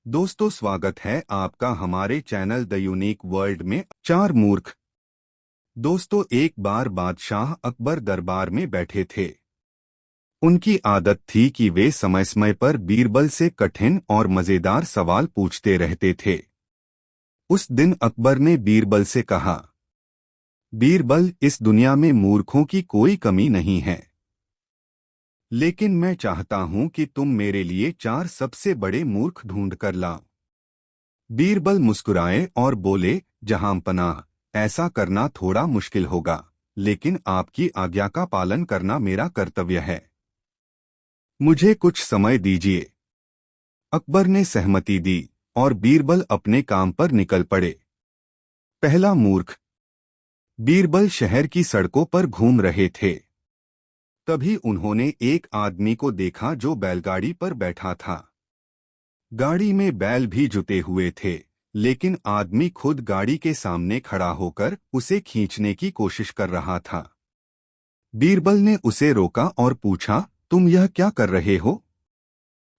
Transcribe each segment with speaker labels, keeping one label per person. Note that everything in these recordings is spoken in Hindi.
Speaker 1: दोस्तों, स्वागत है आपका हमारे चैनल द यूनिक वर्ल्ड में। चार मूर्ख। दोस्तों, एक बार बादशाह अकबर दरबार में बैठे थे। उनकी आदत थी कि वे समय समय पर बीरबल से कठिन और मजेदार सवाल पूछते रहते थे। उस दिन अकबर ने बीरबल से कहा, बीरबल, इस दुनिया में मूर्खों की कोई कमी नहीं है, लेकिन मैं चाहता हूं कि तुम मेरे लिए चार सबसे बड़े मूर्ख ढूंढ कर लाओ। बीरबल मुस्कुराए और बोले, जहांपनाह, ऐसा करना थोड़ा मुश्किल होगा, लेकिन आपकी आज्ञा का पालन करना मेरा कर्तव्य है। मुझे कुछ समय दीजिए। अकबर ने सहमति दी और बीरबल अपने काम पर निकल पड़े। पहला मूर्ख। बीरबल शहर की सड़कों पर घूम रहे थे। तभी उन्होंने एक आदमी को देखा जो बैलगाड़ी पर बैठा था। गाड़ी में बैल भी जुते हुए थे, लेकिन आदमी खुद गाड़ी के सामने खड़ा होकर उसे खींचने की कोशिश कर रहा था। बीरबल ने उसे रोका और पूछा, तुम यह क्या कर रहे हो?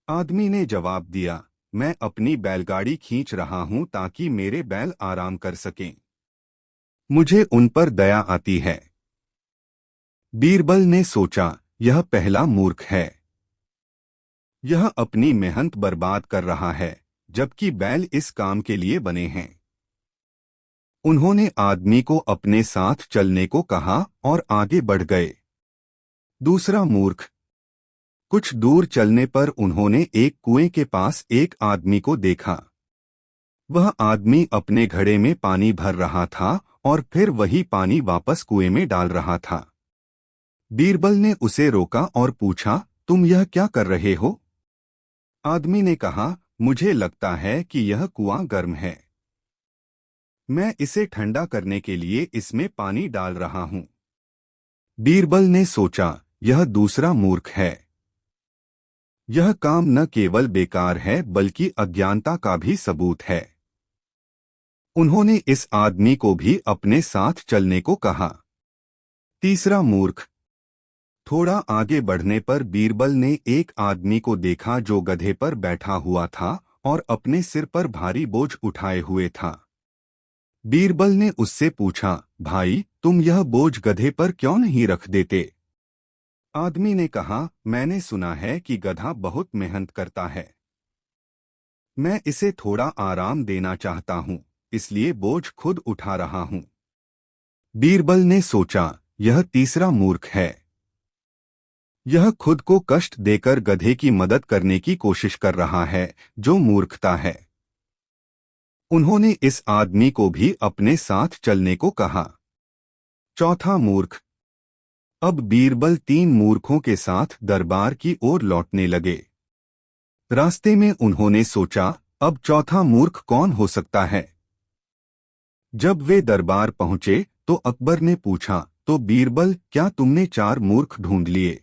Speaker 1: आदमी ने जवाब दिया, मैं अपनी बैलगाड़ी खींच रहा हूं ताकि मेरे बैल आराम कर सकें। मुझे उन पर दया आती है। बीरबल ने सोचा, यह पहला मूर्ख है। यह अपनी मेहनत बर्बाद कर रहा है, जबकि बैल इस काम के लिए बने हैं। उन्होंने आदमी को अपने साथ चलने को कहा और आगे बढ़ गए। दूसरा मूर्ख। कुछ दूर चलने पर उन्होंने एक कुएं के पास एक आदमी को देखा। वह आदमी अपने घड़े में पानी भर रहा था और फिर वही पानी वापस कुएं में डाल रहा था। बीरबल ने उसे रोका और पूछा, तुम यह क्या कर रहे हो? आदमी ने कहा, मुझे लगता है कि यह कुआं गर्म है। मैं इसे ठंडा करने के लिए इसमें पानी डाल रहा हूं। बीरबल ने सोचा, यह दूसरा मूर्ख है। यह काम न केवल बेकार है बल्कि अज्ञानता का भी सबूत है। उन्होंने इस आदमी को भी अपने साथ चलने को कहा। तीसरा मूर्ख। थोड़ा आगे बढ़ने पर बीरबल ने एक आदमी को देखा जो गधे पर बैठा हुआ था और अपने सिर पर भारी बोझ उठाए हुए था। बीरबल ने उससे पूछा, भाई, तुम यह बोझ गधे पर क्यों नहीं रख देते? आदमी ने कहा, मैंने सुना है कि गधा बहुत मेहनत करता है। मैं इसे थोड़ा आराम देना चाहता हूं, इसलिए बोझ खुद उठा रहा हूं। बीरबल ने सोचा, यह तीसरा मूर्ख है। यह खुद को कष्ट देकर गधे की मदद करने की कोशिश कर रहा है, जो मूर्खता है। उन्होंने इस आदमी को भी अपने साथ चलने को कहा। चौथा मूर्ख। अब बीरबल तीन मूर्खों के साथ दरबार की ओर लौटने लगे। रास्ते में उन्होंने सोचा, अब चौथा मूर्ख कौन हो सकता है? जब वे दरबार पहुंचे तो अकबर ने पूछा, तो बीरबल, क्या तुमने चार मूर्ख ढूंढ लिए?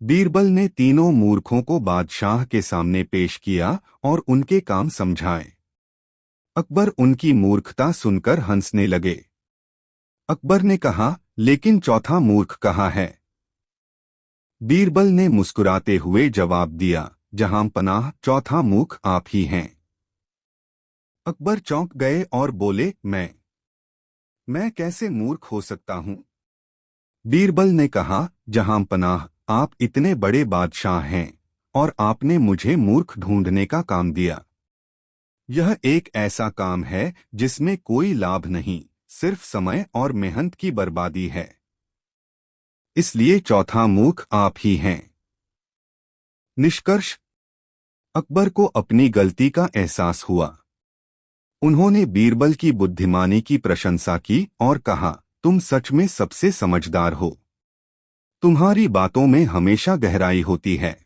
Speaker 1: बीरबल ने तीनों मूर्खों को बादशाह के सामने पेश किया और उनके काम समझाए। अकबर उनकी मूर्खता सुनकर हंसने लगे। अकबर ने कहा, लेकिन चौथा मूर्ख कहाँ है? बीरबल ने मुस्कुराते हुए जवाब दिया, जहांपनाह, चौथा मूर्ख आप ही हैं। अकबर चौंक गए और बोले, मैं कैसे मूर्ख हो सकता हूं? बीरबल ने कहा, जहांपनाह, आप इतने बड़े बादशाह हैं और आपने मुझे मूर्ख ढूंढने का काम दिया। यह एक ऐसा काम है जिसमें कोई लाभ नहीं, सिर्फ समय और मेहनत की बर्बादी है। इसलिए चौथा मूर्ख आप ही हैं। निष्कर्ष। अकबर को अपनी गलती का एहसास हुआ। उन्होंने बीरबल की बुद्धिमानी की प्रशंसा की और कहा, तुम सच में सबसे समझदार हो। तुम्हारी बातों में हमेशा गहराई होती है।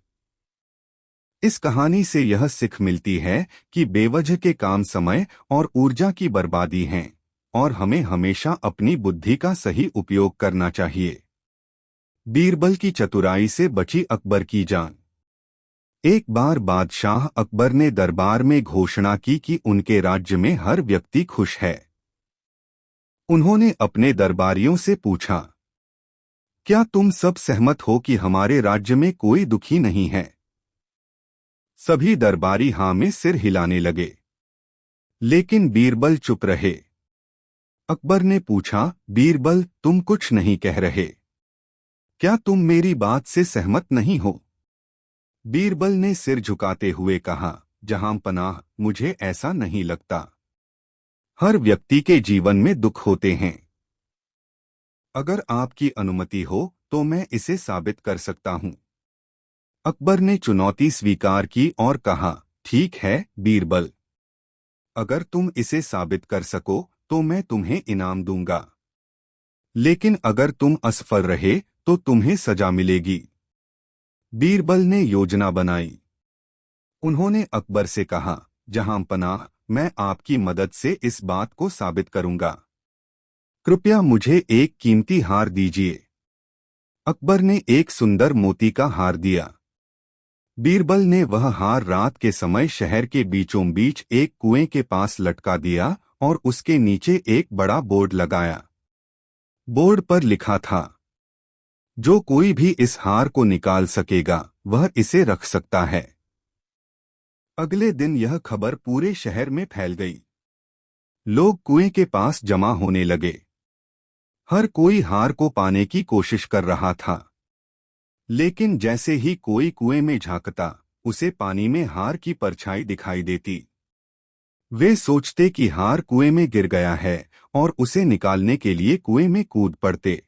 Speaker 1: इस कहानी से यह सीख मिलती है कि बेवजह के काम समय और ऊर्जा की बर्बादी हैं और हमें हमेशा अपनी बुद्धि का सही उपयोग करना चाहिए। बीरबल की चतुराई से बची अकबर की जान। एक बार बादशाह अकबर ने दरबार में घोषणा की कि उनके राज्य में हर व्यक्ति खुश है। उन्होंने अपने दरबारियों से पूछा, क्या तुम सब सहमत हो कि हमारे राज्य में कोई दुखी नहीं है? सभी दरबारी हाँ में सिर हिलाने लगे, लेकिन बीरबल चुप रहे। अकबर ने पूछा, बीरबल, तुम कुछ नहीं कह रहे, क्या तुम मेरी बात से सहमत नहीं हो? बीरबल ने सिर झुकाते हुए कहा, जहां पनाह, मुझे ऐसा नहीं लगता। हर व्यक्ति के जीवन में दुख होते हैं। अगर आपकी अनुमति हो तो मैं इसे साबित कर सकता हूं। अकबर ने चुनौती स्वीकार की और कहा, ठीक है बीरबल, अगर तुम इसे साबित कर सको तो मैं तुम्हें इनाम दूंगा, लेकिन अगर तुम असफल रहे तो तुम्हें सजा मिलेगी। बीरबल ने योजना बनाई। उन्होंने अकबर से कहा, जहां पनाह, मैं आपकी मदद से इस बात को साबित करूंगा। कृपया मुझे एक कीमती हार दीजिए। अकबर ने एक सुंदर मोती का हार दिया। बीरबल ने वह हार रात के समय शहर के बीचों बीच एक कुएं के पास लटका दिया और उसके नीचे एक बड़ा बोर्ड लगाया। बोर्ड पर लिखा था, जो कोई भी इस हार को निकाल सकेगा वह इसे रख सकता है। अगले दिन यह खबर पूरे शहर में फैल गई। लोग कुएं के पास जमा होने लगे। हर कोई हार को पाने की कोशिश कर रहा था, लेकिन जैसे ही कोई कुएं में झांकता, उसे पानी में हार की परछाई दिखाई देती। वे सोचते कि हार कुएं में गिर गया है और उसे निकालने के लिए कुएं में कूद पड़ते।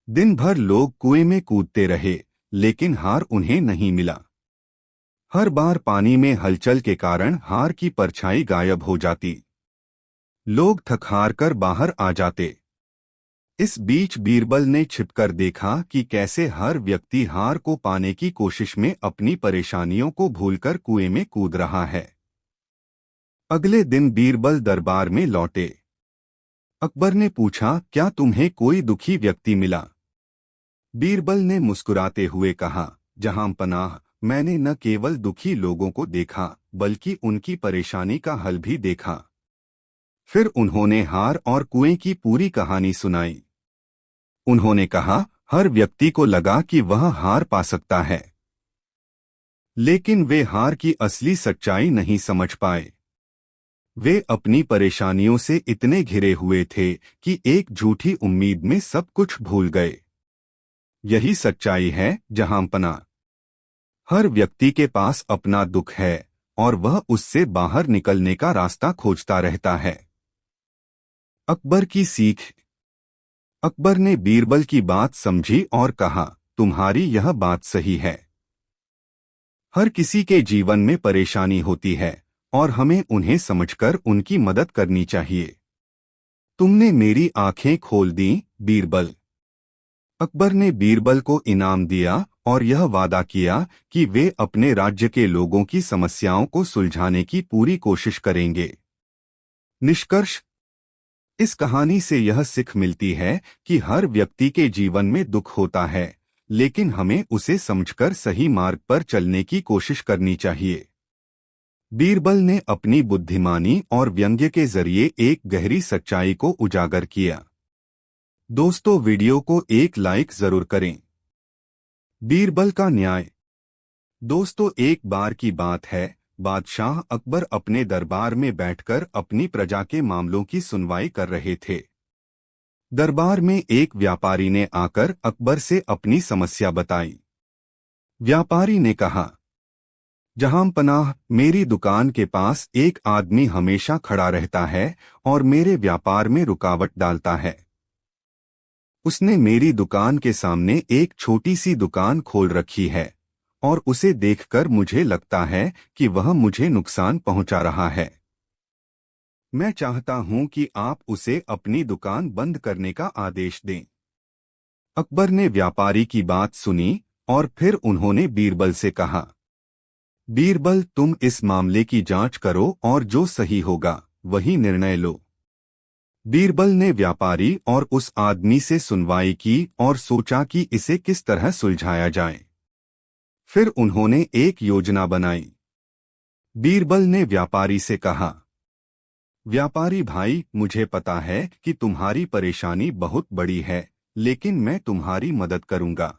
Speaker 1: दिन भर लोग कुएं में कूदते रहे, लेकिन हार उन्हें नहीं मिला। हर बार पानी में हलचल के कारण हार की परछाई गायब हो जाती। लोग थक हार कर बाहर आ जाते। इस बीच बीरबल ने छिपकर देखा कि कैसे हर व्यक्ति हार को पाने की कोशिश में अपनी परेशानियों को भूलकर कुएं में कूद रहा है। अगले दिन बीरबल दरबार में लौटे। अकबर ने पूछा, क्या तुम्हें कोई दुखी व्यक्ति मिला? बीरबल ने मुस्कुराते हुए कहा, जहां पनाह, मैंने न केवल दुखी लोगों को देखा बल्कि उनकी परेशानी का हल भी देखा। फिर उन्होंने हार और कुएं की पूरी कहानी सुनाई। उन्होंने कहा, हर व्यक्ति को लगा कि वह हार पा सकता है, लेकिन वे हार की असली सच्चाई नहीं समझ पाए। वे अपनी परेशानियों से इतने घिरे हुए थे कि एक झूठी उम्मीद में सब कुछ भूल गए। यही सच्चाई है जहांपना। हर व्यक्ति के पास अपना दुख है और वह उससे बाहर निकलने का रास्ता खोजता रहता है। अकबर की सीख। अकबर ने बीरबल की बात समझी और कहा, तुम्हारी यह बात सही है। हर किसी के जीवन में परेशानी होती है और हमें उन्हें समझकर उनकी मदद करनी चाहिए। तुमने मेरी आंखें खोल दी, बीरबल। अकबर ने बीरबल को इनाम दिया और यह वादा किया कि वे अपने राज्य के लोगों की समस्याओं को सुलझाने की पूरी कोशिश करेंगे। निष्कर्ष। इस कहानी से यह सीख मिलती है कि हर व्यक्ति के जीवन में दुख होता है, लेकिन हमें उसे समझकर सही मार्ग पर चलने की कोशिश करनी चाहिए। बीरबल ने अपनी बुद्धिमानी और व्यंग्य के जरिए एक गहरी सच्चाई को उजागर किया। दोस्तों, वीडियो को एक लाइक जरूर करें। बीरबल का न्याय। दोस्तों, एक बार की बात है, बादशाह अकबर अपने दरबार में बैठकर अपनी प्रजा के मामलों की सुनवाई कर रहे थे। दरबार में एक व्यापारी ने आकर अकबर से अपनी समस्या बताई। व्यापारी ने कहा, जहांपनाह, मेरी दुकान के पास एक आदमी हमेशा खड़ा रहता है और मेरे व्यापार में रुकावट डालता है। उसने मेरी दुकान के सामने एक छोटी सी दुकान खोल रखी है और उसे देखकर मुझे लगता है कि वह मुझे नुकसान पहुंचा रहा है। मैं चाहता हूं कि आप उसे अपनी दुकान बंद करने का आदेश दें। अकबर ने व्यापारी की बात सुनी और फिर उन्होंने बीरबल से कहा, बीरबल, तुम इस मामले की जांच करो और जो सही होगा वही निर्णय लो। बीरबल ने व्यापारी और उस आदमी से सुनवाई की और सोचा कि इसे किस तरह सुलझाया जाए। फिर उन्होंने एक योजना बनाई। बीरबल ने व्यापारी से कहा, व्यापारी भाई, मुझे पता है कि तुम्हारी परेशानी बहुत बड़ी है, लेकिन मैं तुम्हारी मदद करूंगा।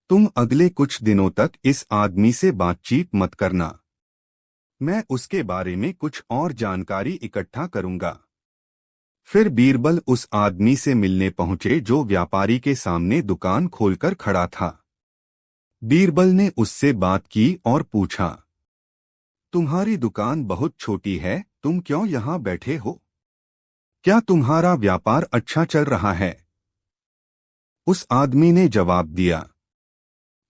Speaker 1: तुम अगले कुछ दिनों तक इस आदमी से बातचीत मत करना। मैं उसके बारे में कुछ और जानकारी इकट्ठा करूंगा। फिर बीरबल उस आदमी से मिलने पहुंचे जो व्यापारी के सामने दुकान खोलकर खड़ा था। बीरबल ने उससे बात की और पूछा, तुम्हारी दुकान बहुत छोटी है, तुम क्यों यहाँ बैठे हो? क्या तुम्हारा व्यापार अच्छा चल रहा है? उस आदमी ने जवाब दिया,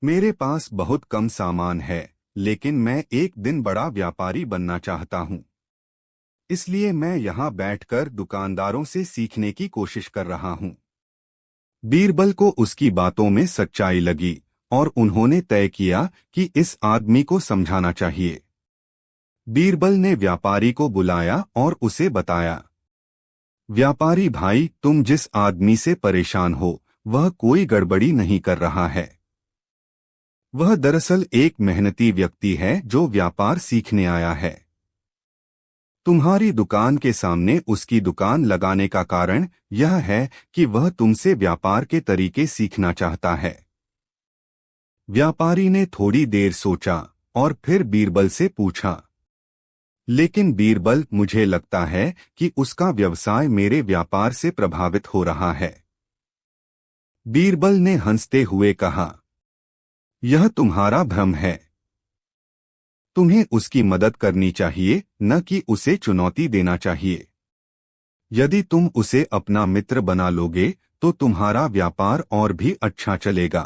Speaker 1: मेरे पास बहुत कम सामान है, लेकिन मैं एक दिन बड़ा व्यापारी बनना चाहता हूँ। इसलिए मैं यहाँ बैठकर दुकानदारों से सीखने की कोशिश कर रहा हूँ। बीरबल को उसकी बातों में सच्चाई लगी और उन्होंने तय किया कि इस आदमी को समझाना चाहिए। बीरबल ने व्यापारी को बुलाया और उसे बताया, व्यापारी भाई, तुम जिस आदमी से परेशान हो वह कोई गड़बड़ी नहीं कर रहा है। वह दरअसल एक मेहनती व्यक्ति है जो व्यापार सीखने आया है। तुम्हारी दुकान के सामने उसकी दुकान लगाने का कारण यह है कि वह तुमसे व्यापार के तरीके सीखना चाहता है। व्यापारी ने थोड़ी देर सोचा और फिर बीरबल से पूछा, लेकिन बीरबल, मुझे लगता है कि उसका व्यवसाय मेरे व्यापार से प्रभावित हो रहा है। बीरबल ने हंसते हुए कहा, यह तुम्हारा भ्रम है। तुम्हें उसकी मदद करनी चाहिए, न कि उसे चुनौती देना चाहिए। यदि तुम उसे अपना मित्र बना लोगे तो तुम्हारा व्यापार और भी अच्छा चलेगा।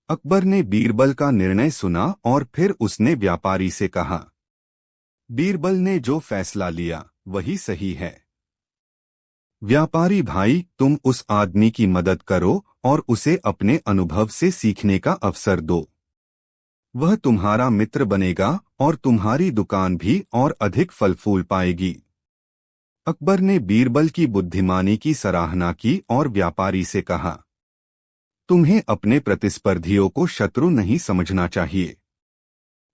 Speaker 1: अकबर ने बीरबल का निर्णय सुना और फिर उसने व्यापारी से कहा, बीरबल ने जो फैसला लिया वही सही है। व्यापारी भाई, तुम उस आदमी की मदद करो और उसे अपने अनुभव से सीखने का अवसर दो। वह तुम्हारा मित्र बनेगा और तुम्हारी दुकान भी और अधिक फल फूल पाएगी। अकबर ने बीरबल की बुद्धिमानी की सराहना की और व्यापारी से कहा, तुम्हें अपने प्रतिस्पर्धियों को शत्रु नहीं समझना चाहिए,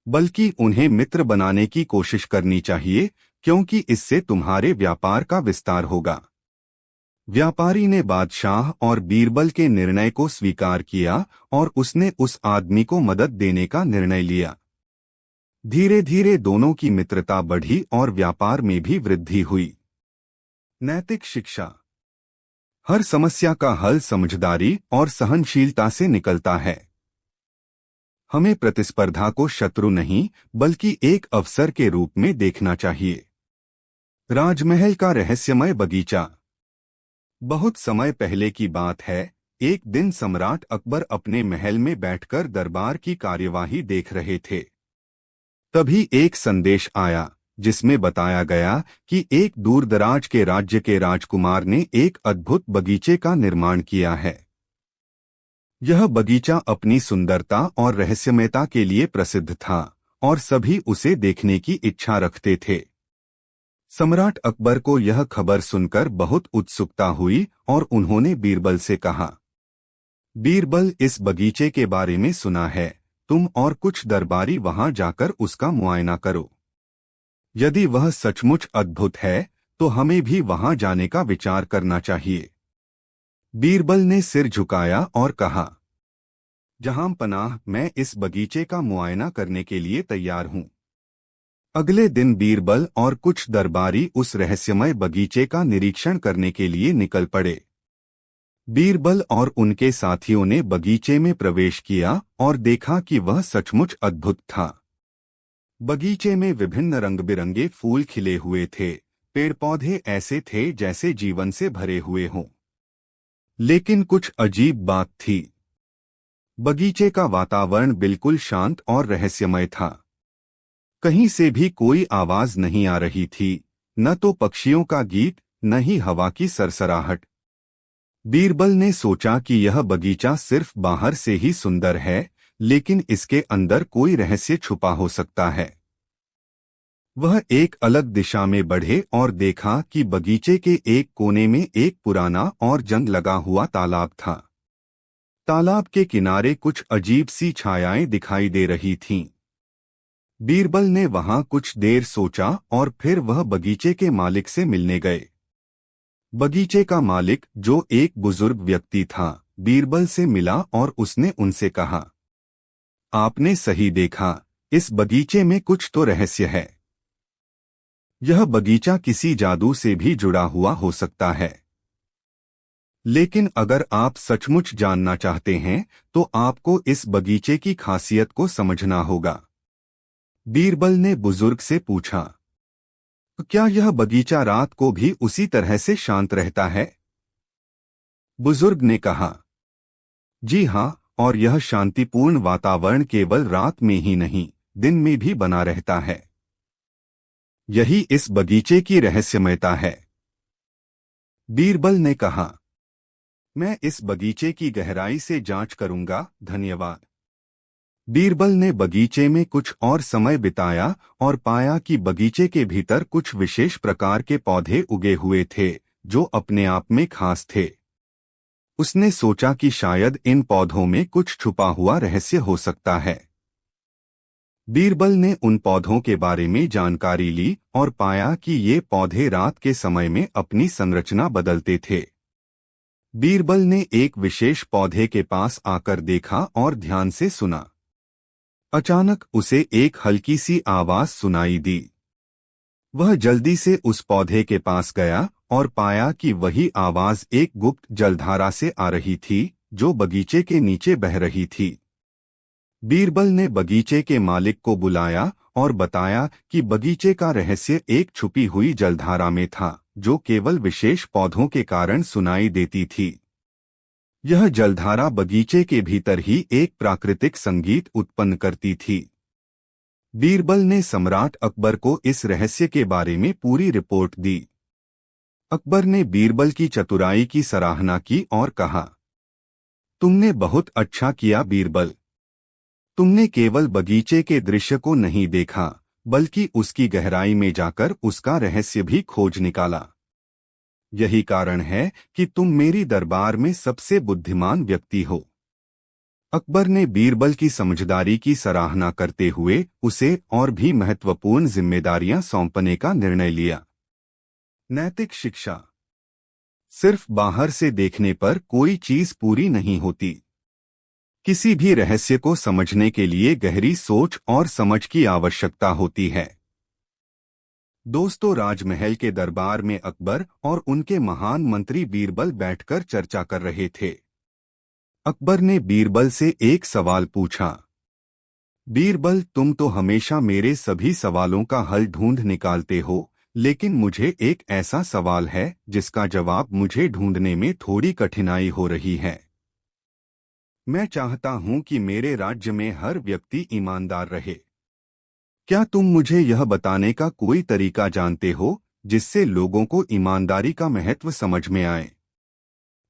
Speaker 1: बल्कि उन्हें मित्र बनाने की कोशिश करनी चाहिए, क्योंकि इससे तुम्हारे व्यापार का विस्तार होगा। व्यापारी ने बादशाह और बीरबल के निर्णय को स्वीकार किया और उसने उस आदमी को मदद देने का निर्णय लिया। धीरे धीरे दोनों की मित्रता बढ़ी और व्यापार में भी वृद्धि हुई। नैतिक शिक्षा। हर समस्या का हल समझदारी और सहनशीलता से निकलता है। हमें प्रतिस्पर्धा को शत्रु नहीं बल्कि एक अवसर के रूप में देखना चाहिए। राजमहल का रहस्यमय बगीचा। बहुत समय पहले की बात है। एक दिन सम्राट अकबर अपने महल में बैठकर दरबार की कार्यवाही देख रहे थे। तभी एक संदेश आया जिसमें बताया गया कि एक दूरदराज के राज्य के राजकुमार ने एक अद्भुत बगीचे का निर्माण किया है। यह बगीचा अपनी सुंदरता और रहस्यमयता के लिए प्रसिद्ध था और सभी उसे देखने की इच्छा रखते थे। सम्राट अकबर को यह खबर सुनकर बहुत उत्सुकता हुई और उन्होंने बीरबल से कहा, बीरबल, इस बगीचे के बारे में सुना है, तुम और कुछ दरबारी वहां जाकर उसका मुआयना करो। यदि वह सचमुच अद्भुत है तो हमें भी वहां जाने का विचार करना चाहिए। बीरबल ने सिर झुकाया और कहा, जहां पनाह, मैं इस बगीचे का मुआयना करने के लिए तैयार हूं। अगले दिन बीरबल और कुछ दरबारी उस रहस्यमय बगीचे का निरीक्षण करने के लिए निकल पड़े। बीरबल और उनके साथियों ने बगीचे में प्रवेश किया और देखा कि वह सचमुच अद्भुत था। बगीचे में विभिन्न रंग-बिरंगे फूल खिले हुए थे। पेड़ पौधे ऐसे थे जैसे जीवन से भरे हुए हों। लेकिन कुछ अजीब बात थी। बगीचे का वातावरण बिल्कुल शांत और रहस्यमय था। कहीं से भी कोई आवाज नहीं आ रही थी, न तो पक्षियों का गीत, न ही हवा की सरसराहट। बीरबल ने सोचा कि यह बगीचा सिर्फ बाहर से ही सुंदर है, लेकिन इसके अंदर कोई रहस्य छुपा हो सकता है। वह एक अलग दिशा में बढ़े और देखा कि बगीचे के एक कोने में एक पुराना और जंग लगा हुआ तालाब था। तालाब के किनारे कुछ अजीब सी छायाएं दिखाई दे रही थीं। बीरबल ने वहां कुछ देर सोचा और फिर वह बगीचे के मालिक से मिलने गए। बगीचे का मालिक, जो एक बुजुर्ग व्यक्ति था, बीरबल से मिला और उसने उनसे कहा, आपने सही देखा, इस बगीचे में कुछ तो रहस्य है। यह बगीचा किसी जादू से भी जुड़ा हुआ हो सकता है। लेकिन अगर आप सचमुच जानना चाहते हैं तो आपको इस बगीचे की खासियत को समझना होगा। बीरबल ने बुजुर्ग से पूछा, क्या यह बगीचा रात को भी उसी तरह से शांत रहता है? बुजुर्ग ने कहा, जी हाँ, और यह शांतिपूर्ण वातावरण केवल रात में ही नहीं, दिन में भी बना रहता है। यही इस बगीचे की रहस्यमयता है। बीरबल ने कहा, मैं इस बगीचे की गहराई से जांच करूंगा, धन्यवाद। बीरबल ने बगीचे में कुछ और समय बिताया और पाया कि बगीचे के भीतर कुछ विशेष प्रकार के पौधे उगे हुए थे जो अपने आप में खास थे। उसने सोचा कि शायद इन पौधों में कुछ छुपा हुआ रहस्य हो सकता है। बीरबल ने उन पौधों के बारे में जानकारी ली और पाया कि ये पौधे रात के समय में अपनी संरचना बदलते थे। बीरबल ने एक विशेष पौधे के पास आकर देखा और ध्यान से सुना। अचानक उसे एक हल्की सी आवाज सुनाई दी। वह जल्दी से उस पौधे के पास गया और पाया कि वही आवाज एक गुप्त जलधारा से आ रही थी जो बगीचे के नीचे बह रही थी। बीरबल ने बगीचे के मालिक को बुलाया और बताया कि बगीचे का रहस्य एक छुपी हुई जलधारा में था जो केवल विशेष पौधों के कारण सुनाई देती थी। यह जलधारा बगीचे के भीतर ही एक प्राकृतिक संगीत उत्पन्न करती थी। बीरबल ने सम्राट अकबर को इस रहस्य के बारे में पूरी रिपोर्ट दी। अकबर ने बीरबल की चतुराई की सराहना की और कहा, तुमने बहुत अच्छा किया बीरबल। तुमने केवल बगीचे के दृश्य को नहीं देखा बल्कि उसकी गहराई में जाकर उसका रहस्य भी खोज निकाला। यही कारण है कि तुम मेरी दरबार में सबसे बुद्धिमान व्यक्ति हो। अकबर ने बीरबल की समझदारी की सराहना करते हुए उसे और भी महत्वपूर्ण जिम्मेदारियां सौंपने का निर्णय लिया। नैतिक शिक्षा। सिर्फ बाहर से देखने पर कोई चीज पूरी नहीं होती। किसी भी रहस्य को समझने के लिए गहरी सोच और समझ की आवश्यकता होती है। दोस्तों, राजमहल के दरबार में अकबर और उनके महान मंत्री बीरबल बैठकर चर्चा कर रहे थे। अकबर ने बीरबल से एक सवाल पूछा, बीरबल, तुम तो हमेशा मेरे सभी सवालों का हल ढूंढ निकालते हो, लेकिन मुझे एक ऐसा सवाल है जिसका जवाब मुझे ढूंढने में थोड़ी कठिनाई हो रही है। मैं चाहता हूं कि मेरे राज्य में हर व्यक्ति ईमानदार रहे। क्या तुम मुझे यह बताने का कोई तरीका जानते हो जिससे लोगों को ईमानदारी का महत्व समझ में आए?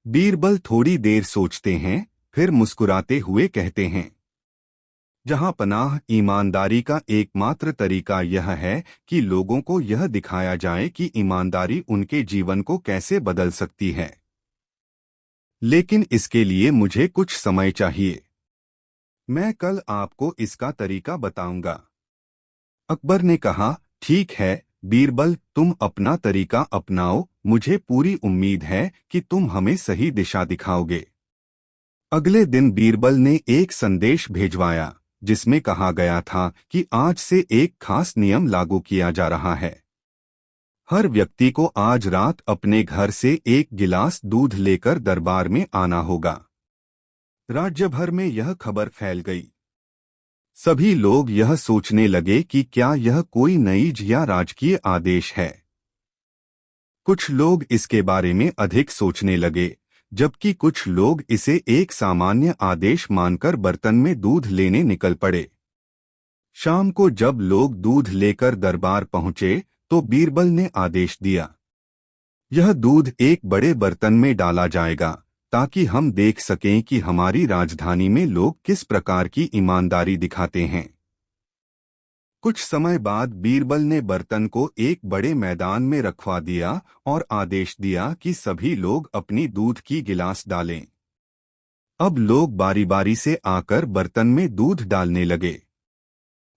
Speaker 1: बीरबल थोड़ी देर सोचते हैं, फिर मुस्कुराते हुए कहते हैं, जहां पनाह, ईमानदारी का एकमात्र तरीका यह है कि लोगों को यह दिखाया जाए कि ईमानदारी उनके जीवन को कैसे बदल सकती है। लेकिन इसके लिए मुझे कुछ समय चाहिए। मैं कल आपको इसका तरीका बताऊंगा। अकबर ने कहा, ठीक है बीरबल, तुम अपना तरीका अपनाओ, मुझे पूरी उम्मीद है कि तुम हमें सही दिशा दिखाओगे। अगले दिन बीरबल ने एक संदेश भेजवाया जिसमें कहा गया था कि आज से एक खास नियम लागू किया जा रहा है। हर व्यक्ति को आज रात अपने घर से एक गिलास दूध लेकर दरबार में आना होगा। राज्य भर में यह खबर फैल गई। सभी लोग यह सोचने लगे कि क्या यह कोई नईज या राजकीय आदेश है। कुछ लोग इसके बारे में अधिक सोचने लगे, जबकि कुछ लोग इसे एक सामान्य आदेश मानकर बर्तन में दूध लेने निकल पड़े। शाम को जब लोग दूध लेकर दरबार पहुंचे तो बीरबल ने आदेश दिया, यह दूध एक बड़े बर्तन में डाला जाएगा ताकि हम देख सकें कि हमारी राजधानी में लोग किस प्रकार की ईमानदारी दिखाते हैं। कुछ समय बाद बीरबल ने बर्तन को एक बड़े मैदान में रखवा दिया और आदेश दिया कि सभी लोग अपनी दूध की गिलास डालें। अब लोग बारी बारी से आकर बर्तन में दूध डालने लगे।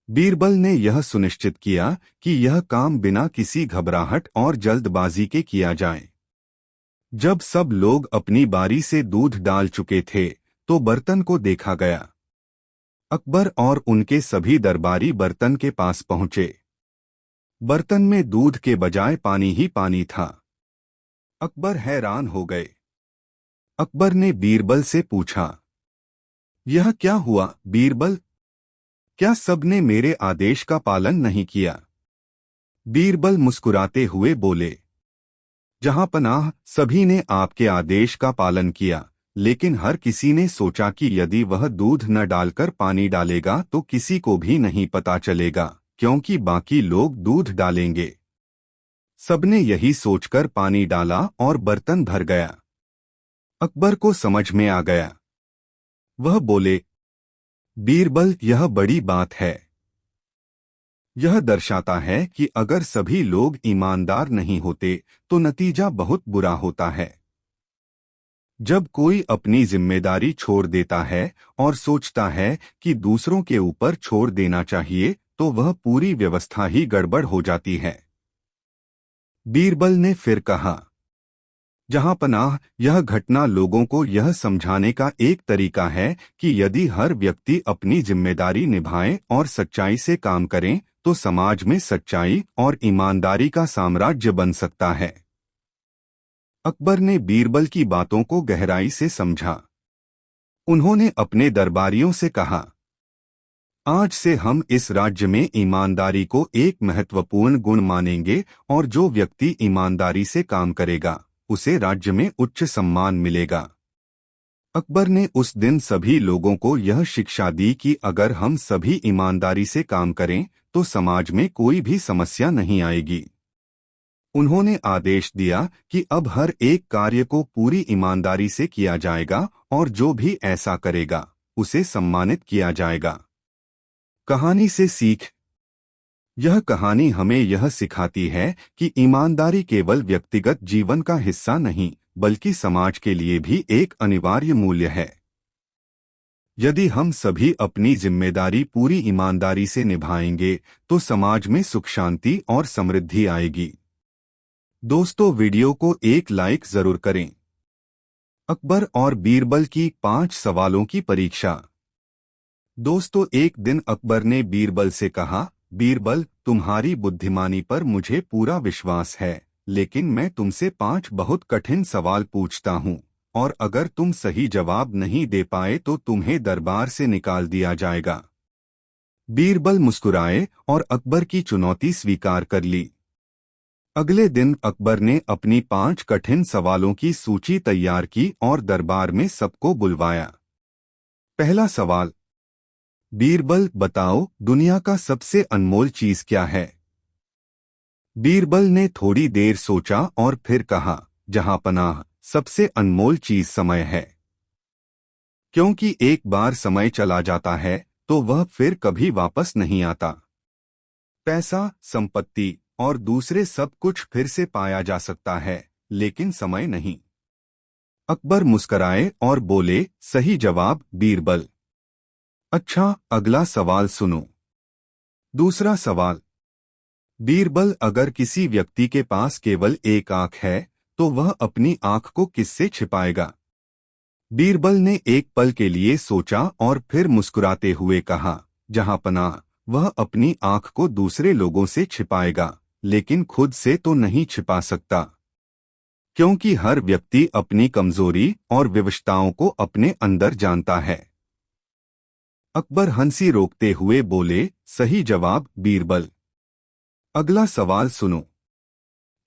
Speaker 1: बीरबल ने यह सुनिश्चित किया कि यह काम बिना किसी घबराहट और जल्दबाजी के किया जाए। जब सब लोग अपनी बारी से दूध डाल चुके थे तो बर्तन को देखा गया। अकबर और उनके सभी दरबारी बर्तन के पास पहुंचे। बर्तन में दूध के बजाय पानी ही पानी था। अकबर हैरान हो गए। अकबर ने बीरबल से पूछा, यह क्या हुआ बीरबल? क्या सबने मेरे आदेश का पालन नहीं किया? बीरबल मुस्कुराते हुए बोले, जहांपनाह, सभी ने आपके आदेश का पालन किया, लेकिन हर किसी ने सोचा कि यदि वह दूध न डालकर पानी डालेगा तो किसी को भी नहीं पता चलेगा, क्योंकि बाकी लोग दूध डालेंगे। सबने यही सोचकर पानी डाला और बर्तन भर गया। अकबर को समझ में आ गया। वह बोले, बीरबल, यह बड़ी बात है। यह दर्शाता है कि अगर सभी लोग ईमानदार नहीं होते तो नतीजा बहुत बुरा होता है। जब कोई अपनी जिम्मेदारी छोड़ देता है और सोचता है कि दूसरों के ऊपर छोड़ देना चाहिए तो वह पूरी व्यवस्था ही गड़बड़ हो जाती है। बीरबल ने फिर कहा, जहांपनाह, यह घटना लोगों को यह समझाने का एक तरीका है कि यदि हर व्यक्ति अपनी जिम्मेदारी निभाए और सच्चाई से काम करें तो समाज में सच्चाई और ईमानदारी का साम्राज्य बन सकता है। अकबर ने बीरबल की बातों को गहराई से समझा। उन्होंने अपने दरबारियों से कहा, आज से हम इस राज्य में ईमानदारी को एक महत्वपूर्ण गुण मानेंगे और जो व्यक्ति ईमानदारी से काम करेगा उसे राज्य में उच्च सम्मान मिलेगा। अकबर ने उस दिन सभी लोगों को यह शिक्षा दी कि अगर हम सभी ईमानदारी से काम करें तो समाज में कोई भी समस्या नहीं आएगी। उन्होंने आदेश दिया कि अब हर एक कार्य को पूरी ईमानदारी से किया जाएगा और जो भी ऐसा करेगा उसे सम्मानित किया जाएगा। कहानी से सीख। यह कहानी हमें यह सिखाती है कि ईमानदारी केवल व्यक्तिगत जीवन का हिस्सा नहीं बल्कि समाज के लिए भी एक अनिवार्य मूल्य है। यदि हम सभी अपनी जिम्मेदारी पूरी ईमानदारी से निभाएंगे तो समाज में सुख शांति और समृद्धि आएगी। दोस्तों, वीडियो को एक लाइक जरूर करें। अकबर और बीरबल की 5 सवालों की परीक्षा। दोस्तों, एक दिन अकबर ने बीरबल से कहा, बीरबल, तुम्हारी बुद्धिमानी पर मुझे पूरा विश्वास है, लेकिन मैं तुमसे 5 बहुत कठिन सवाल पूछता हूँ और अगर तुम सही जवाब नहीं दे पाए तो तुम्हें दरबार से निकाल दिया जाएगा। बीरबल मुस्कुराए और अकबर की चुनौती स्वीकार कर ली। अगले दिन अकबर ने अपनी 5 कठिन सवालों की सूची तैयार की और दरबार में सबको बुलवाया। पहला सवाल, बीरबल, बताओ, दुनिया का सबसे अनमोल चीज क्या है? बीरबल ने थोड़ी देर सोचा और फिर कहा, जहांपनाह, सबसे अनमोल चीज समय है। क्योंकि एक बार समय चला जाता है तो वह फिर कभी वापस नहीं आता। पैसा, संपत्ति और दूसरे सब कुछ फिर से पाया जा सकता है, लेकिन समय नहीं। अकबर मुस्कराए और बोले, सही जवाब बीरबल। अच्छा, अगला सवाल सुनो। दूसरा सवाल, बीरबल, अगर किसी व्यक्ति के पास केवल एक आंख है तो वह अपनी आंख को किससे छिपाएगा? बीरबल ने एक पल के लिए सोचा और फिर मुस्कुराते हुए कहा, जहांपनाह, वह अपनी आंख को दूसरे लोगों से छिपाएगा, लेकिन खुद से तो नहीं छिपा सकता, क्योंकि हर व्यक्ति अपनी कमजोरी और विवशताओं को अपने अंदर जानता है। अकबर हंसी रोकते हुए बोले, सही जवाब बीरबल। अगला सवाल सुनो।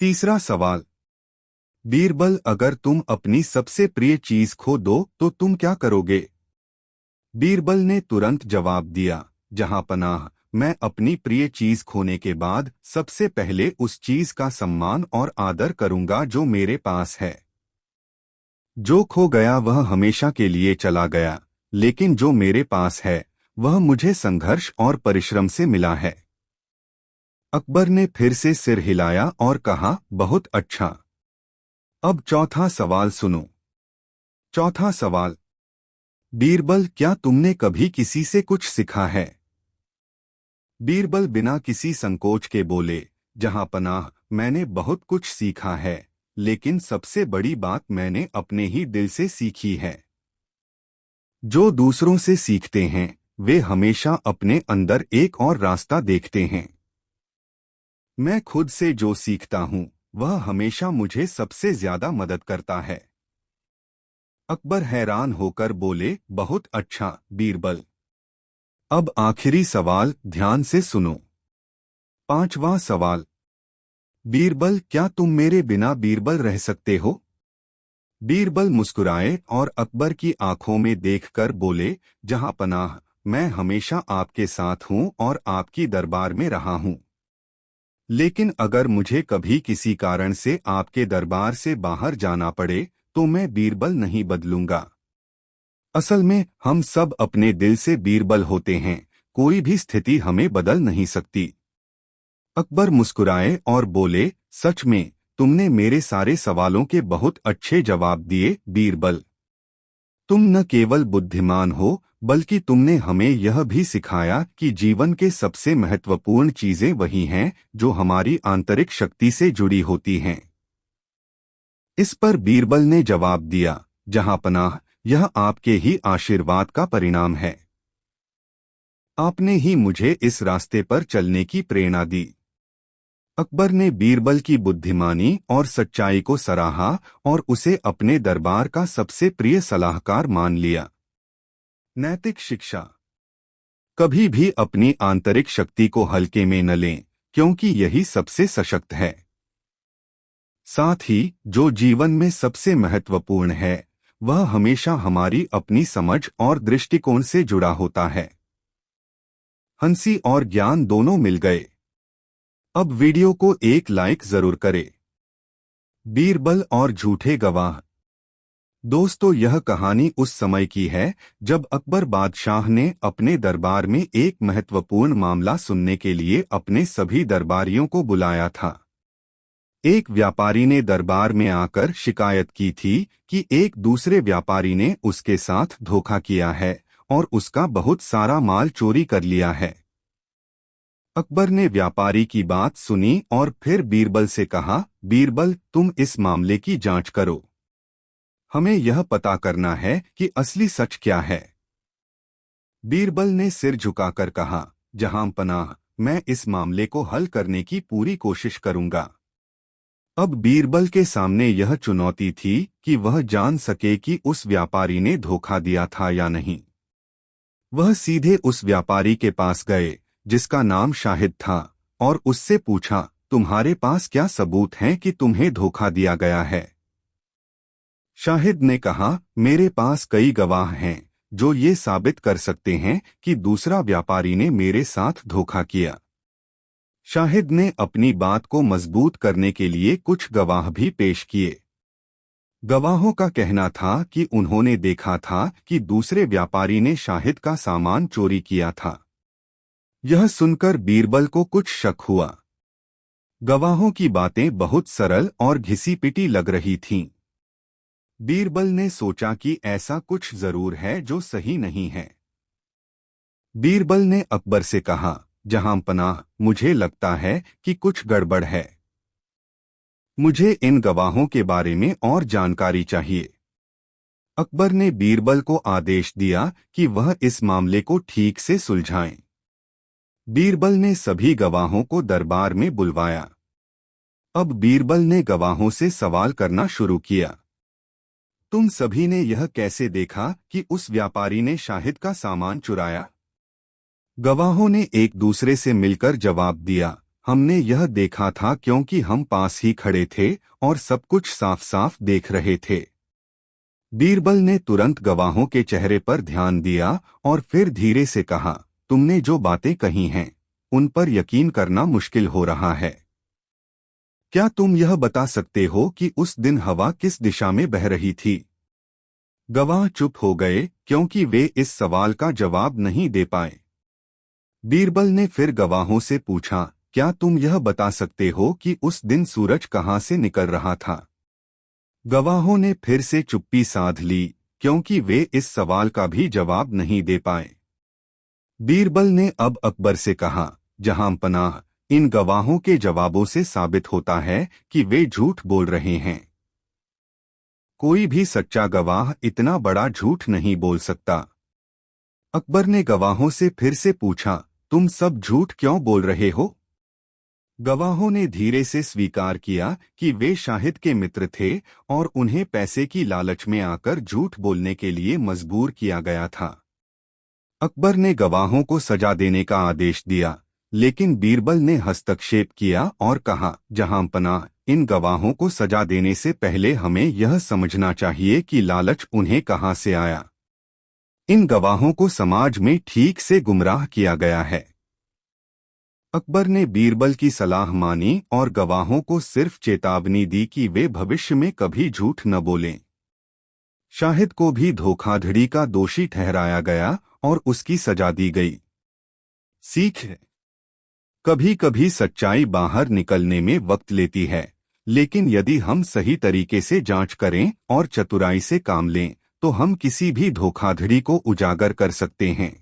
Speaker 1: तीसरा सवाल, बीरबल, अगर तुम अपनी सबसे प्रिय चीज खो दो तो तुम क्या करोगे? बीरबल ने तुरंत जवाब दिया, जहांपनाह, मैं अपनी प्रिय चीज खोने के बाद सबसे पहले उस चीज का सम्मान और आदर करूंगा जो मेरे पास है। जो खो गया वह हमेशा के लिए चला गया, लेकिन जो मेरे पास है वह मुझे संघर्ष और परिश्रम से मिला है। अकबर ने फिर से सिर हिलाया और कहा, बहुत अच्छा। अब चौथा सवाल सुनो। चौथा सवाल, बीरबल, क्या तुमने कभी किसी से कुछ सीखा है? बीरबल बिना किसी संकोच के बोले, जहांपनाह, मैंने बहुत कुछ सीखा है, लेकिन सबसे बड़ी बात मैंने अपने ही दिल से सीखी है। जो दूसरों से सीखते हैं वे हमेशा अपने अंदर एक और रास्ता देखते हैं। मैं खुद से जो सीखता हूँ वह हमेशा मुझे सबसे ज्यादा मदद करता है। अकबर हैरान होकर बोले, बहुत अच्छा बीरबल। अब आखिरी सवाल ध्यान से सुनो। पांचवा सवाल। बीरबल, क्या तुम मेरे बिना बीरबल रह सकते हो? बीरबल मुस्कुराए और अकबर की आंखों में देखकर बोले, जहां पनाह, मैं हमेशा आपके साथ हूं और आपकी दरबार में रहा हूं। लेकिन अगर मुझे कभी किसी कारण से आपके दरबार से बाहर जाना पड़े तो मैं बीरबल नहीं बदलूंगा। असल में हम सब अपने दिल से बीरबल होते हैं, कोई भी स्थिति हमें बदल नहीं सकती। अकबर मुस्कुराए और बोले, सच में तुमने मेरे सारे सवालों के बहुत अच्छे जवाब दिए बीरबल। तुम न केवल बुद्धिमान हो बल्कि तुमने हमें यह भी सिखाया कि जीवन के सबसे महत्वपूर्ण चीजें वही हैं जो हमारी आंतरिक शक्ति से जुड़ी होती हैं। इस पर बीरबल ने जवाब दिया, जहां पनाह, यह आपके ही आशीर्वाद का परिणाम है। आपने ही मुझे इस रास्ते पर चलने की प्रेरणा दी। अकबर ने बीरबल की बुद्धिमानी और सच्चाई को सराहा और उसे अपने दरबार का सबसे प्रिय सलाहकार मान लिया। नैतिक शिक्षा। कभी भी अपनी आंतरिक शक्ति को हल्के में न लें, क्योंकि यही सबसे सशक्त है। साथ ही जो जीवन में सबसे महत्वपूर्ण है वह हमेशा हमारी अपनी समझ और दृष्टिकोण से जुड़ा होता है। हंसी और ज्ञान दोनों मिल गए। अब वीडियो को एक लाइक जरूर करें। बीरबल और झूठे गवाह। दोस्तों, यह कहानी उस समय की है जब अकबर बादशाह ने अपने दरबार में एक महत्वपूर्ण मामला सुनने के लिए अपने सभी दरबारियों को बुलाया था। एक व्यापारी ने दरबार में आकर शिकायत की थी कि एक दूसरे व्यापारी ने उसके साथ धोखा किया है और उसका बहुत सारा माल चोरी कर लिया है। अकबर ने व्यापारी की बात सुनी और फिर बीरबल से कहा, बीरबल, तुम इस मामले की जांच करो। हमें यह पता करना है कि असली सच क्या है। बीरबल ने सिर झुकाकर कहा, जहां पनाह, मैं इस मामले को हल करने की पूरी कोशिश करूंगा। अब बीरबल के सामने यह चुनौती थी कि वह जान सके कि उस व्यापारी ने धोखा दिया था या नहीं। वह सीधे उस व्यापारी के पास गए जिसका नाम शाहिद था और उससे पूछा, तुम्हारे पास क्या सबूत हैं कि तुम्हें धोखा दिया गया है? शाहिद ने कहा, मेरे पास कई गवाह हैं जो ये साबित कर सकते हैं कि दूसरा व्यापारी ने मेरे साथ धोखा किया। शाहिद ने अपनी बात को मजबूत करने के लिए कुछ गवाह भी पेश किए। गवाहों का कहना था कि उन्होंने देखा था कि दूसरे व्यापारी ने शाहिद का सामान चोरी किया था। यह सुनकर बीरबल को कुछ शक हुआ। गवाहों की बातें बहुत सरल और घिसी-पिटी लग रही थीं। बीरबल ने सोचा कि ऐसा कुछ जरूर है जो सही नहीं है। बीरबल ने अकबर से कहा, जहां पनाह, मुझे लगता है कि कुछ गड़बड़ है। मुझे इन गवाहों के बारे में और जानकारी चाहिए। अकबर ने बीरबल को आदेश दिया कि वह इस मामले को ठीक से सुलझाएं। बीरबल ने सभी गवाहों को दरबार में बुलवाया। अब बीरबल ने गवाहों से सवाल करना शुरू किया। तुम सभी ने यह कैसे देखा कि उस व्यापारी ने शाहिद का सामान चुराया? गवाहों ने एक दूसरे से मिलकर जवाब दिया, हमने यह देखा था क्योंकि हम पास ही खड़े थे और सब कुछ साफ साफ देख रहे थे। बीरबल ने तुरंत गवाहों के चेहरे पर ध्यान दिया और फिर धीरे से कहा, तुमने जो बातें कही हैं उन पर यकीन करना मुश्किल हो रहा है। क्या तुम यह बता सकते हो कि उस दिन हवा किस दिशा में बह रही थी? गवाह चुप हो गए क्योंकि वे इस सवाल का जवाब नहीं दे पाए। बीरबल ने फिर गवाहों से पूछा, क्या तुम यह बता सकते हो कि उस दिन सूरज कहां से निकल रहा था? गवाहों ने फिर से चुप्पी साध ली क्योंकि वे इस सवाल का भी जवाब नहीं दे पाए। बीरबल ने अब अकबर से कहा, जहां पनाह, इन गवाहों के जवाबों से साबित होता है कि वे झूठ बोल रहे हैं। कोई भी सच्चा गवाह इतना बड़ा झूठ नहीं बोल सकता। अकबर ने गवाहों से फिर से पूछा, तुम सब झूठ क्यों बोल रहे हो? गवाहों ने धीरे से स्वीकार किया कि वे शाहिद के मित्र थे और उन्हें पैसे की लालच में आकर झूठ बोलने के लिए मजबूर किया गया था। अकबर ने गवाहों को सजा देने का आदेश दिया, लेकिन बीरबल ने हस्तक्षेप किया और कहा, जहांपनाह, इन गवाहों को सजा देने से पहले हमें यह समझना चाहिए कि लालच उन्हें कहां से आया। इन गवाहों को समाज में ठीक से गुमराह किया गया है। अकबर ने बीरबल की सलाह मानी और गवाहों को सिर्फ चेतावनी दी कि वे भविष्य में कभी झूठ न बोलें। शाहिद को भी धोखाधड़ी का दोषी ठहराया गया और उसकी सजा दी गई। सीख है, कभी कभी सच्चाई बाहर निकलने में वक्त लेती है, लेकिन यदि हम सही तरीके से जांच करें और चतुराई से काम लें तो हम किसी भी धोखाधड़ी को उजागर कर सकते हैं।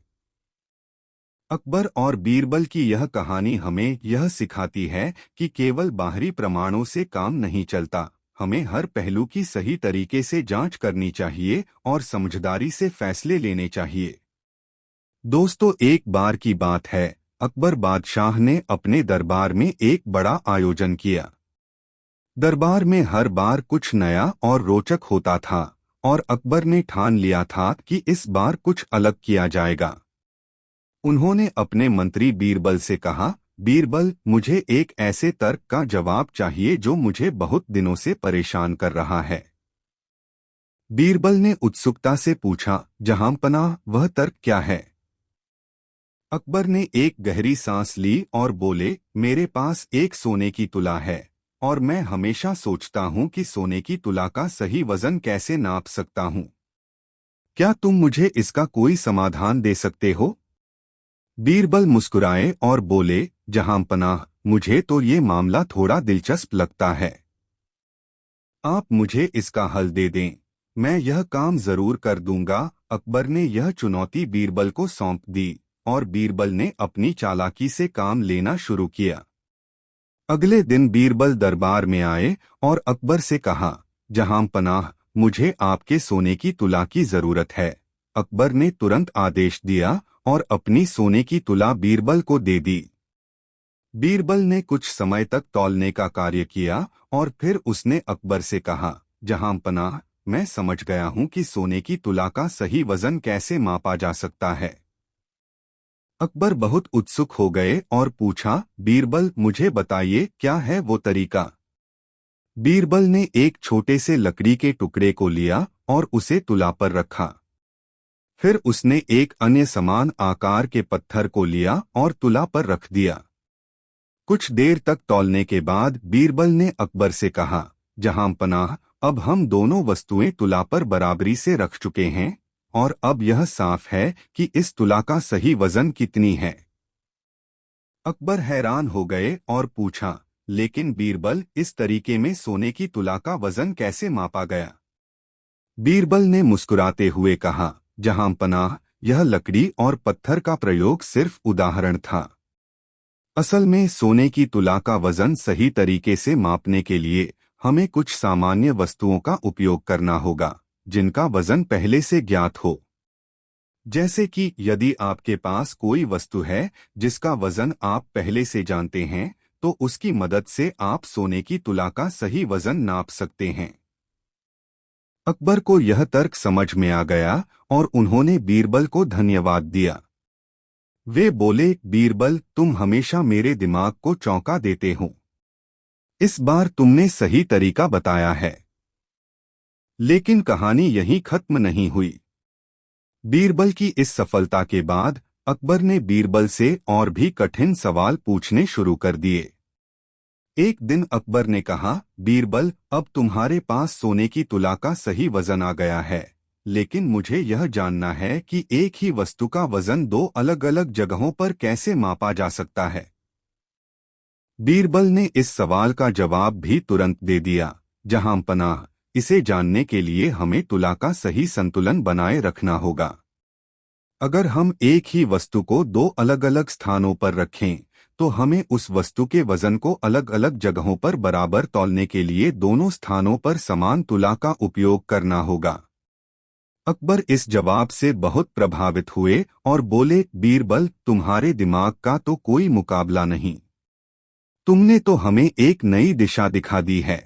Speaker 1: अकबर और बीरबल की यह कहानी हमें यह सिखाती है कि केवल बाहरी प्रमाणों से काम नहीं चलता। हमें हर पहलू की सही तरीके से जांच करनी चाहिए और समझदारी से फैसले लेने चाहिए। दोस्तों, एक बार की बात है, अकबर बादशाह ने अपने दरबार में एक बड़ा आयोजन किया। दरबार में हर बार कुछ नया और रोचक होता था और अकबर ने ठान लिया था कि इस बार कुछ अलग किया जाएगा। उन्होंने अपने मंत्री बीरबल से कहा, बीरबल, मुझे एक ऐसे तर्क का जवाब चाहिए जो मुझे बहुत दिनों से परेशान कर रहा है। बीरबल ने उत्सुकता से पूछा, जहांपनाह, वह तर्क क्या है? अकबर ने एक गहरी सांस ली और बोले, मेरे पास एक सोने की तुला है और मैं हमेशा सोचता हूं कि सोने की तुला का सही वजन कैसे नाप सकता हूं। क्या तुम मुझे इसका कोई समाधान दे सकते हो? बीरबल मुस्कुराए और बोले, जहांपनाह, मुझे तो ये मामला थोड़ा दिलचस्प लगता है। आप मुझे इसका हल दे दें, मैं यह काम जरूर कर दूंगा। अकबर ने यह चुनौती बीरबल को सौंप दी और बीरबल ने अपनी चालाकी से काम लेना शुरू किया। अगले दिन बीरबल दरबार में आए और अकबर से कहा, जहांपनाह, मुझे आपके सोने की तुला की जरूरत है। अकबर ने तुरंत आदेश दिया और अपनी सोने की तुला बीरबल को दे दी। बीरबल ने कुछ समय तक तौलने का कार्य किया और फिर उसने अकबर से कहा, जहांपनाह, मैं समझ गया हूं कि सोने की तुला का सही वजन कैसे मापा जा सकता है। अकबर बहुत उत्सुक हो गए और पूछा, बीरबल, मुझे बताइए, क्या है वो तरीका? बीरबल ने एक छोटे से लकड़ी के टुकड़े को लिया और उसे तुला पर रखा। फिर उसने एक अन्य समान आकार के पत्थर को लिया और तुला पर रख दिया। कुछ देर तक तौलने के बाद बीरबल ने अकबर से कहा, जहांपनाह, अब हम दोनों वस्तुएं तुला पर बराबरी से रख चुके हैं और अब यह साफ है कि इस तुला का सही वजन कितनी है। अकबर हैरान हो गए और पूछा, लेकिन बीरबल, इस तरीके में सोने की तुला का वजन कैसे मापा गया? बीरबल ने मुस्कुराते हुए कहा, जहांपनाह, यह लकड़ी और पत्थर का प्रयोग सिर्फ उदाहरण था। असल में सोने की तुला का वजन सही तरीके से मापने के लिए हमें कुछ सामान्य वस्तुओं का उपयोग करना होगा जिनका वजन पहले से ज्ञात हो। जैसे कि यदि आपके पास कोई वस्तु है जिसका वजन आप पहले से जानते हैं, तो उसकी मदद से आप सोने की तुला का सही वजन नाप सकते हैं। अकबर को यह तर्क समझ में आ गया और उन्होंने बीरबल को धन्यवाद दिया। वे बोले, बीरबल, तुम हमेशा मेरे दिमाग को चौंका देते हो। इस बार तुमने सही तरीका बताया है। लेकिन कहानी यहीं खत्म नहीं हुई। बीरबल की इस सफलता के बाद अकबर ने बीरबल से और भी कठिन सवाल पूछने शुरू कर दिए। एक दिन अकबर ने कहा, बीरबल, अब तुम्हारे पास सोने की तुला का सही वजन आ गया है, लेकिन मुझे यह जानना है कि एक ही वस्तु का वजन दो अलग अलग जगहों पर कैसे मापा जा सकता है। बीरबल ने इस सवाल का जवाब भी तुरंत दे दिया, जहांपनाह, इसे जानने के लिए हमें तुला का सही संतुलन बनाए रखना होगा। अगर हम एक ही वस्तु को दो अलग अलग स्थानों पर रखें तो हमें उस वस्तु के वजन को अलग अलग जगहों पर बराबर तौलने के लिए दोनों स्थानों पर समान तुला का उपयोग करना होगा। अकबर इस जवाब से बहुत प्रभावित हुए और बोले, बीरबल, तुम्हारे दिमाग का तो कोई मुकाबला नहीं। तुमने तो हमें एक नई दिशा दिखा दी है।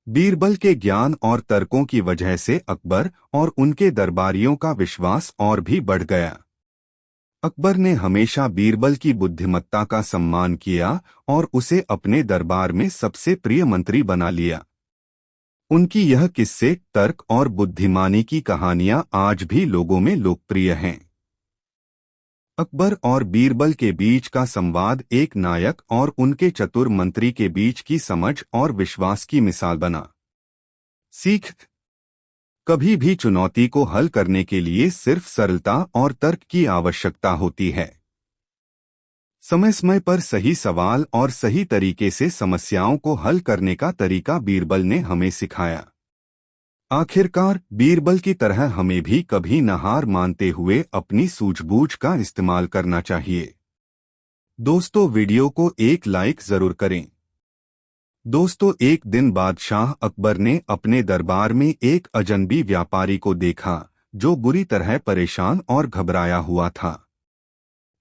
Speaker 1: बीरबल के ज्ञान और तर्कों की वजह से अकबर और उनके दरबारियों का विश्वास और भी बढ़ गया। अकबर ने हमेशा बीरबल की बुद्धिमत्ता का सम्मान किया और उसे अपने दरबार में सबसे प्रिय मंत्री बना लिया। उनकी यह किस्से, तर्क और बुद्धिमानी की कहानियां आज भी लोगों में लोकप्रिय हैं। अकबर और बीरबल के बीच का संवाद एक नायक और उनके चतुर मंत्री के बीच की समझ और विश्वास की मिसाल बना। सीख: कभी भी चुनौती को हल करने के लिए सिर्फ सरलता और तर्क की आवश्यकता होती है। समय समय पर सही सवाल और सही तरीके से समस्याओं को हल करने का तरीका बीरबल ने हमें सिखाया। आखिरकार बीरबल की तरह हमें भी कभी न हार मानते हुए अपनी सूझबूझ का इस्तेमाल करना चाहिए। दोस्तों, वीडियो को एक लाइक जरूर करें। दोस्तों, एक दिन बादशाह अकबर ने अपने दरबार में एक अजनबी व्यापारी को देखा जो बुरी तरह परेशान और घबराया हुआ था।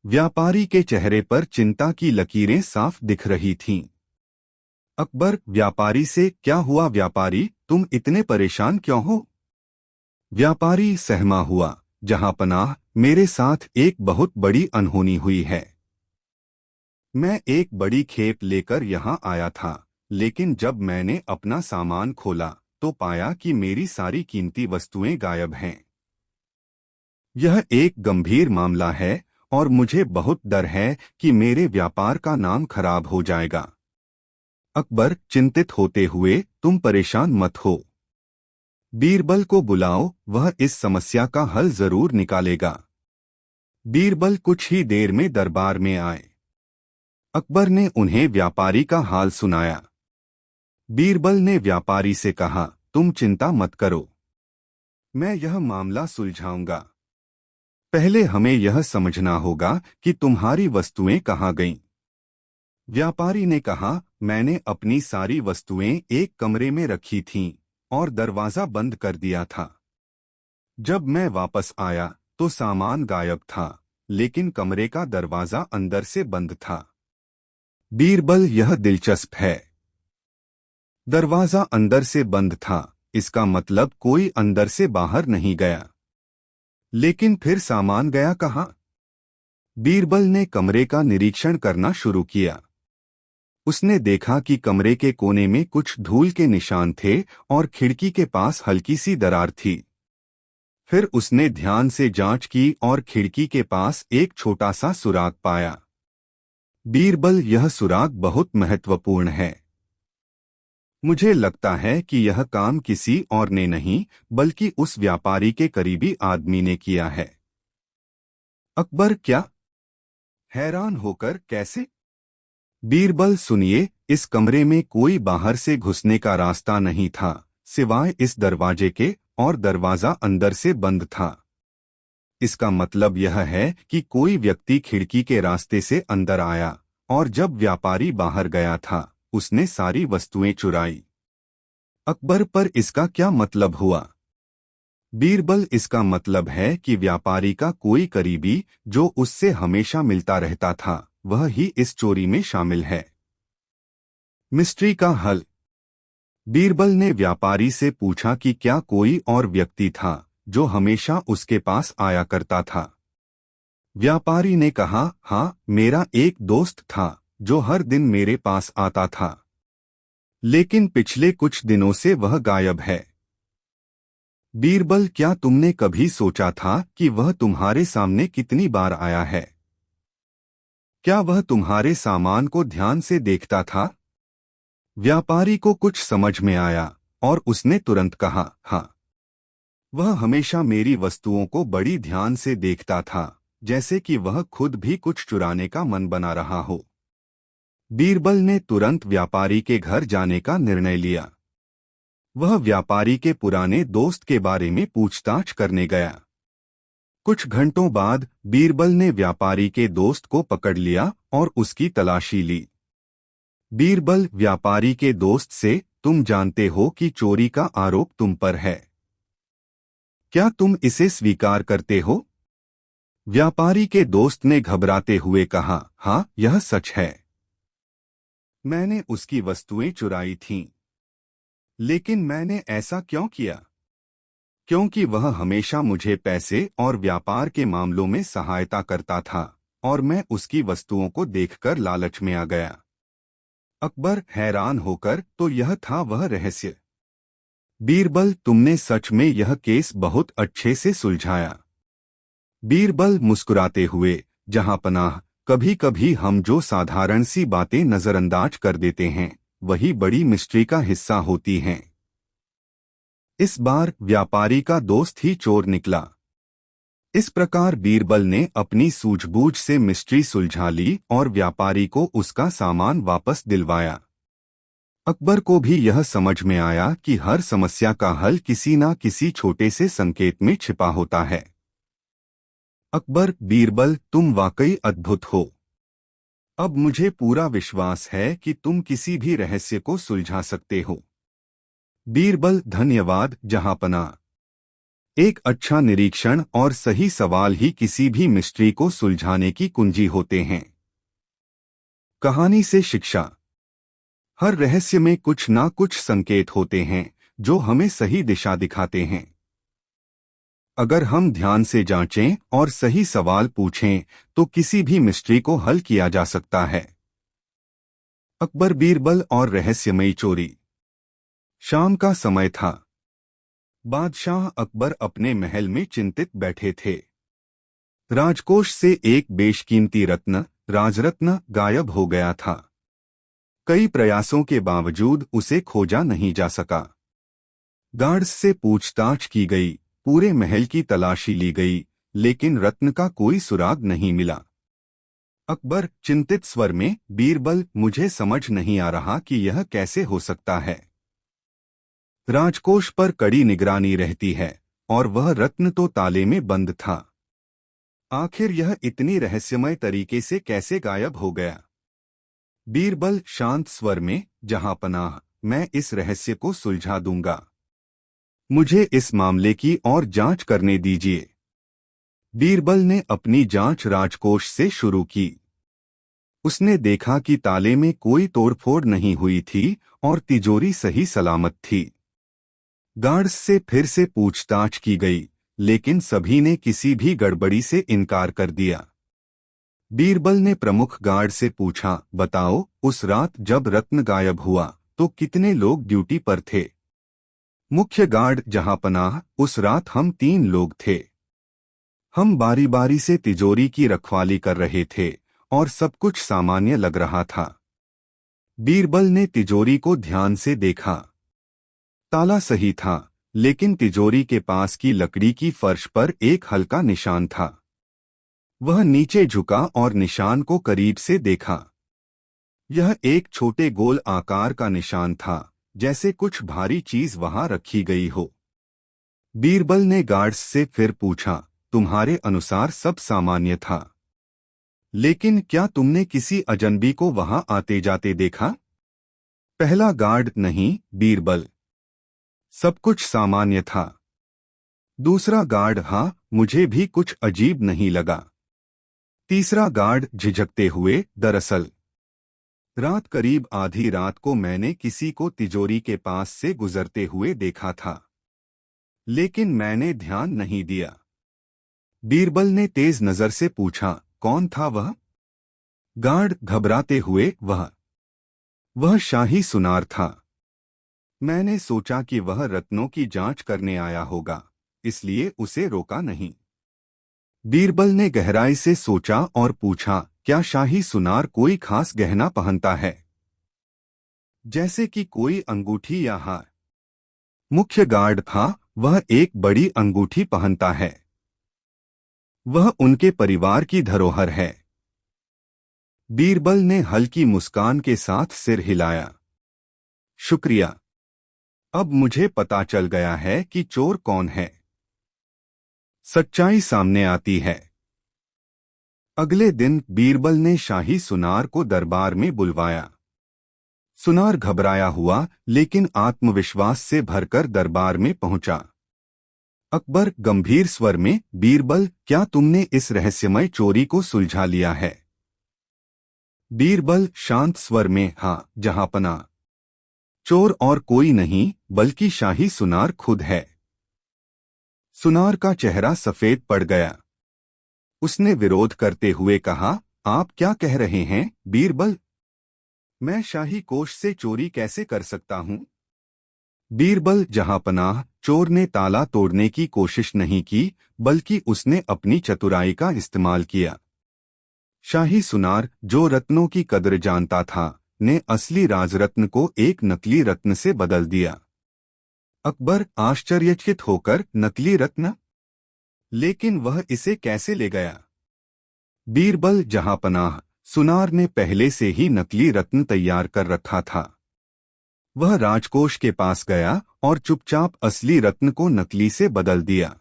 Speaker 1: व्यापारी के चेहरे पर चिंता की लकीरें साफ दिख रही थीं। अकबर व्यापारी से, क्या हुआ व्यापारी, तुम इतने परेशान क्यों हो? व्यापारी सहमा हुआ, जहांपनाह, मेरे साथ एक बहुत बड़ी अनहोनी हुई है। मैं एक बड़ी खेप लेकर यहां आया था, लेकिन जब मैंने अपना सामान खोला तो पाया कि मेरी सारी कीमती वस्तुएं गायब हैं। यह एक गंभीर मामला है और मुझे बहुत डर है कि मेरे व्यापार का नाम खराब हो जाएगा। अकबर चिंतित होते हुए, तुम परेशान मत हो। बीरबल को बुलाओ, वह इस समस्या का हल जरूर निकालेगा। बीरबल कुछ ही देर में दरबार में आए। अकबर ने उन्हें व्यापारी का हाल सुनाया। बीरबल ने व्यापारी से कहा, तुम चिंता मत करो, मैं यह मामला सुलझाऊंगा। पहले हमें यह समझना होगा कि तुम्हारी वस्तुएं कहाँ गईं। व्यापारी ने कहा, मैंने अपनी सारी वस्तुएं एक कमरे में रखी थीं और दरवाजा बंद कर दिया था। जब मैं वापस आया तो सामान गायब था, लेकिन कमरे का दरवाजा अंदर से बंद था। बीरबल, यह दिलचस्प है। दरवाजा अंदर से बंद था, इसका मतलब कोई अंदर से बाहर नहीं गया। लेकिन फिर सामान गया कहाँ? बीरबल ने कमरे का निरीक्षण करना शुरू किया। उसने देखा कि कमरे के कोने में कुछ धूल के निशान थे और खिड़की के पास हल्की सी दरार थी। फिर उसने ध्यान से जांच की और खिड़की के पास एक छोटा सा सुराग पाया। बीरबल, यह सुराग बहुत महत्वपूर्ण है। मुझे लगता है कि यह काम किसी और ने नहीं बल्कि उस व्यापारी के करीबी आदमी ने किया है। अकबर, क्या? हैरान होकर, कैसे? बीरबल, सुनिए, इस कमरे में कोई बाहर से घुसने का रास्ता नहीं था सिवाय इस दरवाजे के, और दरवाजा अंदर से बंद था। इसका मतलब यह है कि कोई व्यक्ति खिड़की के रास्ते से अंदर आया और जब व्यापारी बाहर गया था उसने सारी वस्तुएं चुराई। अकबर, पर इसका क्या मतलब हुआ? बीरबल, इसका मतलब है कि व्यापारी का कोई करीबी जो उससे हमेशा मिलता रहता था वह ही इस चोरी में शामिल है। मिस्ट्री का हल। बीरबल ने व्यापारी से पूछा कि क्या कोई और व्यक्ति था जो हमेशा उसके पास आया करता था। व्यापारी ने कहा, हाँ, मेरा एक दोस्त था जो हर दिन मेरे पास आता था, लेकिन पिछले कुछ दिनों से वह गायब है। बीरबल, क्या तुमने कभी सोचा था कि वह तुम्हारे सामने कितनी बार आया है? क्या वह तुम्हारे सामान को ध्यान से देखता था? व्यापारी को कुछ समझ में आया और उसने तुरंत कहा, हाँ, वह हमेशा मेरी वस्तुओं को बड़ी ध्यान से देखता था, जैसे कि वह खुद भी कुछ चुराने का मन बना रहा हो। बीरबल ने तुरंत व्यापारी के घर जाने का निर्णय लिया। वह व्यापारी के पुराने दोस्त के बारे में पूछताछ करने गया। कुछ घंटों बाद बीरबल ने व्यापारी के दोस्त को पकड़ लिया और उसकी तलाशी ली। बीरबल व्यापारी के दोस्त से, तुम जानते हो कि चोरी का आरोप तुम पर है, क्या तुम इसे स्वीकार करते हो? व्यापारी के दोस्त ने घबराते हुए कहा, हाँ, यह सच है। मैंने उसकी वस्तुएं चुराई थीं। लेकिन मैंने ऐसा क्यों किया? क्योंकि वह हमेशा मुझे पैसे और व्यापार के मामलों में सहायता करता था और मैं उसकी वस्तुओं को देखकर लालच में आ गया। अकबर हैरान होकर, तो यह था वह रहस्य। बीरबल, तुमने सच में यह केस बहुत अच्छे से सुलझाया। बीरबल मुस्कुराते हुए, जहांपनाह, कभी कभी हम जो साधारण सी बातें नजरअंदाज कर देते हैं वही बड़ी मिस्ट्री का हिस्सा होती हैं। इस बार व्यापारी का दोस्त ही चोर निकला। इस प्रकार बीरबल ने अपनी सूझबूझ से मिस्ट्री सुलझा ली और व्यापारी को उसका सामान वापस दिलवाया। अकबर को भी यह समझ में आया कि हर समस्या का हल किसी न किसी छोटे से संकेत में छिपा होता है। अकबर, बीरबल, तुम वाकई अद्भुत हो। अब मुझे पूरा विश्वास है कि तुम किसी भी रहस्य को सुलझा सकते हो। बीरबल, धन्यवाद जहांपनाह। एक अच्छा निरीक्षण और सही सवाल ही किसी भी मिस्ट्री को सुलझाने की कुंजी होते हैं। कहानी से शिक्षा। हर रहस्य में कुछ ना कुछ संकेत होते हैं जो हमें सही दिशा दिखाते हैं। अगर हम ध्यान से जांचें और सही सवाल पूछें तो किसी भी मिस्ट्री को हल किया जा सकता है। अकबर, बीरबल और रहस्यमयी चोरी। शाम का समय था। बादशाह अकबर अपने महल में चिंतित बैठे थे। राजकोष से एक बेशकीमती रत्न, राजरत्न, गायब हो गया था। कई प्रयासों के बावजूद उसे खोजा नहीं जा सका। गार्ड्स से पूछताछ की गई, पूरे महल की तलाशी ली गई, लेकिन रत्न का कोई सुराग नहीं मिला। अकबर, चिंतित स्वर में, बीरबल, मुझे समझ नहीं आ रहा कि यह कैसे हो सकता है। राजकोष पर कड़ी निगरानी रहती है और वह रत्न तो ताले में बंद था। आखिर यह इतनी रहस्यमय तरीके से कैसे गायब हो गया? बीरबल शांत स्वर में, जहांपनाह, मैं इस रहस्य को सुलझा दूंगा। मुझे इस मामले की और जांच करने दीजिए। बीरबल ने अपनी जांच राजकोष से शुरू की। उसने देखा कि ताले में कोई तोड़फोड़ नहीं हुई थी और तिजोरी सही सलामत थी। गार्ड्स से फिर से पूछताछ की गई, लेकिन सभी ने किसी भी गड़बड़ी से इनकार कर दिया। बीरबल ने प्रमुख गार्ड से पूछा, बताओ, उस रात जब रत्न गायब हुआ तो कितने लोग ड्यूटी पर थे? मुख्य गार्ड, जहांपनाह, उस रात हम 3 लोग थे। हम बारी बारी से तिजोरी की रखवाली कर रहे थे और सब कुछ सामान्य लग रहा था। बीरबल ने तिजोरी को ध्यान से देखा। ताला सही था, लेकिन तिजोरी के पास की लकड़ी की फर्श पर एक हल्का निशान था। वह नीचे झुका और निशान को करीब से देखा। यह एक छोटे गोल आकार का निशान था, जैसे कुछ भारी चीज वहां रखी गई हो। बीरबल ने गार्ड्स से फिर पूछा, तुम्हारे अनुसार सब सामान्य था, लेकिन क्या तुमने किसी अजनबी को वहां आते जाते देखा? पहला गार्ड, नहीं बीरबल, सब कुछ सामान्य था। दूसरा गार्ड, हाँ, मुझे भी कुछ अजीब नहीं लगा। तीसरा गार्ड झिझकते हुए, दरअसल रात करीब आधी रात को मैंने किसी को तिजोरी के पास से गुजरते हुए देखा था, लेकिन मैंने ध्यान नहीं दिया। बीरबल ने तेज नजर से पूछा, कौन था वह? गार्ड घबराते हुए, वह शाही सुनार था। मैंने सोचा कि वह रत्नों की जांच करने आया होगा, इसलिए उसे रोका नहीं। बीरबल ने गहराई से सोचा और पूछा, क्या शाही सुनार कोई खास गहना पहनता है, जैसे कि कोई अंगूठी या हार? मुख्य गार्ड, हाँ, वह एक बड़ी अंगूठी पहनता है। वह उनके परिवार की धरोहर है। बीरबल ने हल्की मुस्कान के साथ सिर हिलाया। शुक्रिया, अब मुझे पता चल गया है कि चोर कौन है। सच्चाई सामने आती है। अगले दिन बीरबल ने शाही सुनार को दरबार में बुलवाया। सुनार घबराया हुआ लेकिन आत्मविश्वास से भरकर दरबार में पहुंचा। अकबर गंभीर स्वर में, बीरबल, क्या तुमने इस रहस्यमय चोरी को सुलझा लिया है? बीरबल शांत स्वर में, हाँ जहांपनाह। चोर और कोई नहीं बल्कि शाही सुनार खुद है। सुनार का चेहरा सफेद पड़ गया। उसने विरोध करते हुए कहा, आप क्या कह रहे हैं बीरबल? मैं शाही कोष से चोरी कैसे कर सकता हूं? बीरबल, जहांपनाह, चोर ने ताला तोड़ने की कोशिश नहीं की बल्कि उसने अपनी चतुराई का इस्तेमाल किया। शाही सुनार, जो रत्नों की कद्र जानता था, ने असली राजरत्न को एक नकली रत्न से बदल दिया। अकबर आश्चर्यचकित होकर, नकली रत्न? लेकिन वह इसे कैसे ले गया? बीरबल, जहांपनाह, सुनार ने पहले से ही नकली रत्न तैयार कर रखा था। वह राजकोष के पास गया और चुपचाप असली रत्न को नकली से बदल दिया।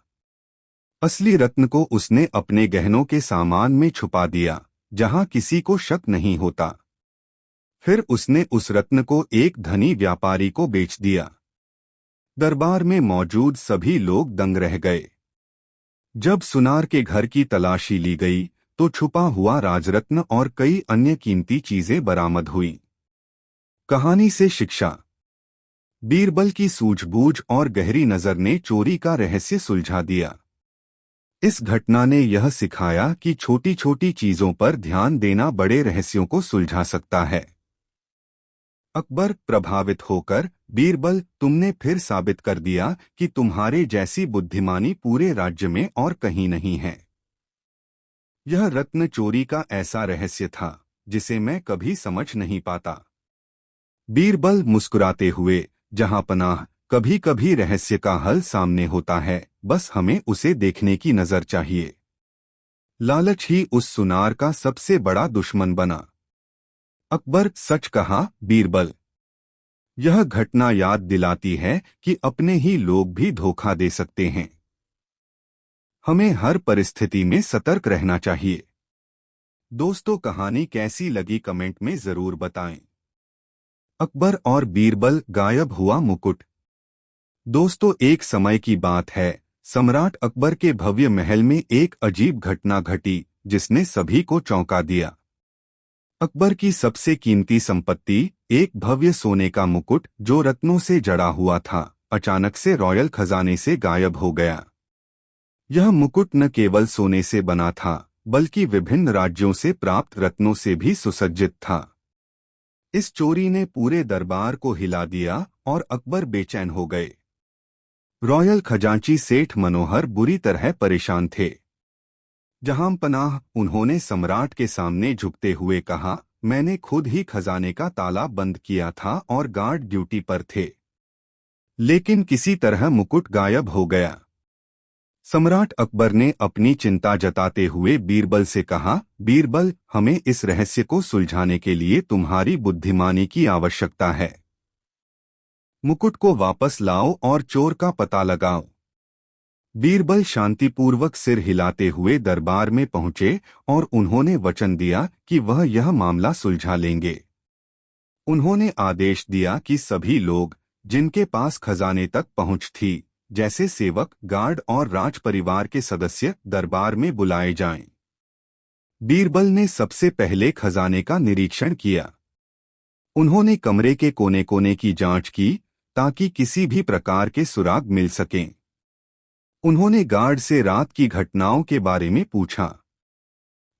Speaker 1: असली रत्न को उसने अपने गहनों के सामान में छुपा दिया, जहां किसी को शक नहीं होता। फिर उसने उस रत्न को एक धनी व्यापारी को बेच दिया। दरबार में मौजूद सभी लोग दंग रह गए। जब सुनार के घर की तलाशी ली गई तो छुपा हुआ राजरत्न और कई अन्य कीमती चीजें बरामद हुई। कहानी से शिक्षा। बीरबल की सूझबूझ और गहरी नजर ने चोरी का रहस्य सुलझा दिया। इस घटना ने यह सिखाया कि छोटी छोटी चीजों पर ध्यान देना बड़े रहस्यों को सुलझा सकता है। अकबर प्रभावित होकर, बीरबल, तुमने फिर साबित कर दिया कि तुम्हारे जैसी बुद्धिमानी पूरे राज्य में और कहीं नहीं है। यह रत्न चोरी का ऐसा रहस्य था जिसे मैं कभी समझ नहीं पाता। बीरबल मुस्कुराते हुए, जहांपनाह, कभी कभी रहस्य का हल सामने होता है, बस हमें उसे देखने की नजर चाहिए। लालच ही उस सुनार का सबसे बड़ा दुश्मन बना। अकबर, सच कहा बीरबल। यह घटना याद दिलाती है कि अपने ही लोग भी धोखा दे सकते हैं। हमें हर परिस्थिति में सतर्क रहना चाहिए। दोस्तों, कहानी कैसी लगी कमेंट में जरूर बताएं। अकबर और बीरबल, गायब हुआ मुकुट। दोस्तों, एक समय की बात है, सम्राट अकबर के भव्य महल में एक अजीब घटना घटी जिसने सभी को चौंका दिया। अकबर की सबसे कीमती संपत्ति, एक भव्य सोने का मुकुट जो रत्नों से जड़ा हुआ था, अचानक से रॉयल खजाने से गायब हो गया। यह मुकुट न केवल सोने से बना था बल्कि विभिन्न राज्यों से प्राप्त रत्नों से भी सुसज्जित था। इस चोरी ने पूरे दरबार को हिला दिया और अकबर बेचैन हो गए। रॉयल खजांची सेठ मनोहर बुरी तरह परेशान थे। जहांपनाह, उन्होंने सम्राट के सामने झुकते हुए कहा, मैंने खुद ही खजाने का ताला बंद किया था और गार्ड ड्यूटी पर थे, लेकिन किसी तरह मुकुट गायब हो गया। सम्राट अकबर ने अपनी चिंता जताते हुए बीरबल से कहा, बीरबल, हमें इस रहस्य को सुलझाने के लिए तुम्हारी बुद्धिमानी की आवश्यकता है। मुकुट को वापस लाओ और चोर का पता लगाओ। बीरबल शांतिपूर्वक सिर हिलाते हुए दरबार में पहुंचे और उन्होंने वचन दिया कि वह यह मामला सुलझा लेंगे। उन्होंने आदेश दिया कि सभी लोग जिनके पास खजाने तक पहुंच थी, जैसे सेवक, गार्ड और राज परिवार के सदस्य, दरबार में बुलाए जाएं। बीरबल ने सबसे पहले खजाने का निरीक्षण किया। उन्होंने कमरे के कोने कोने की जांच की ताकि किसी भी प्रकार के सुराग मिल सकें। उन्होंने गार्ड से रात की घटनाओं के बारे में पूछा।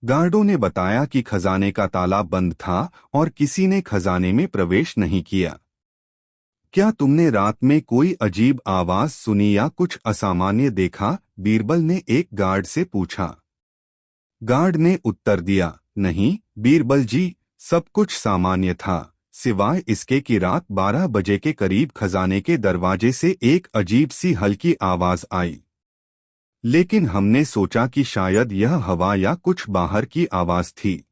Speaker 1: गार्डों ने बताया कि खजाने का ताला बंद था और किसी ने खजाने में प्रवेश नहीं किया। क्या तुमने रात में कोई अजीब आवाज सुनी या कुछ असामान्य देखा? बीरबल ने एक गार्ड से पूछा। गार्ड ने उत्तर दिया, नहीं बीरबल जी, सब कुछ सामान्य था, सिवाय इसके कि रात 12 बजे के करीब खजाने के दरवाजे से एक अजीब सी हल्की आवाज आई। लेकिन हमने सोचा कि शायद यह हवा या कुछ बाहर की आवाज थी।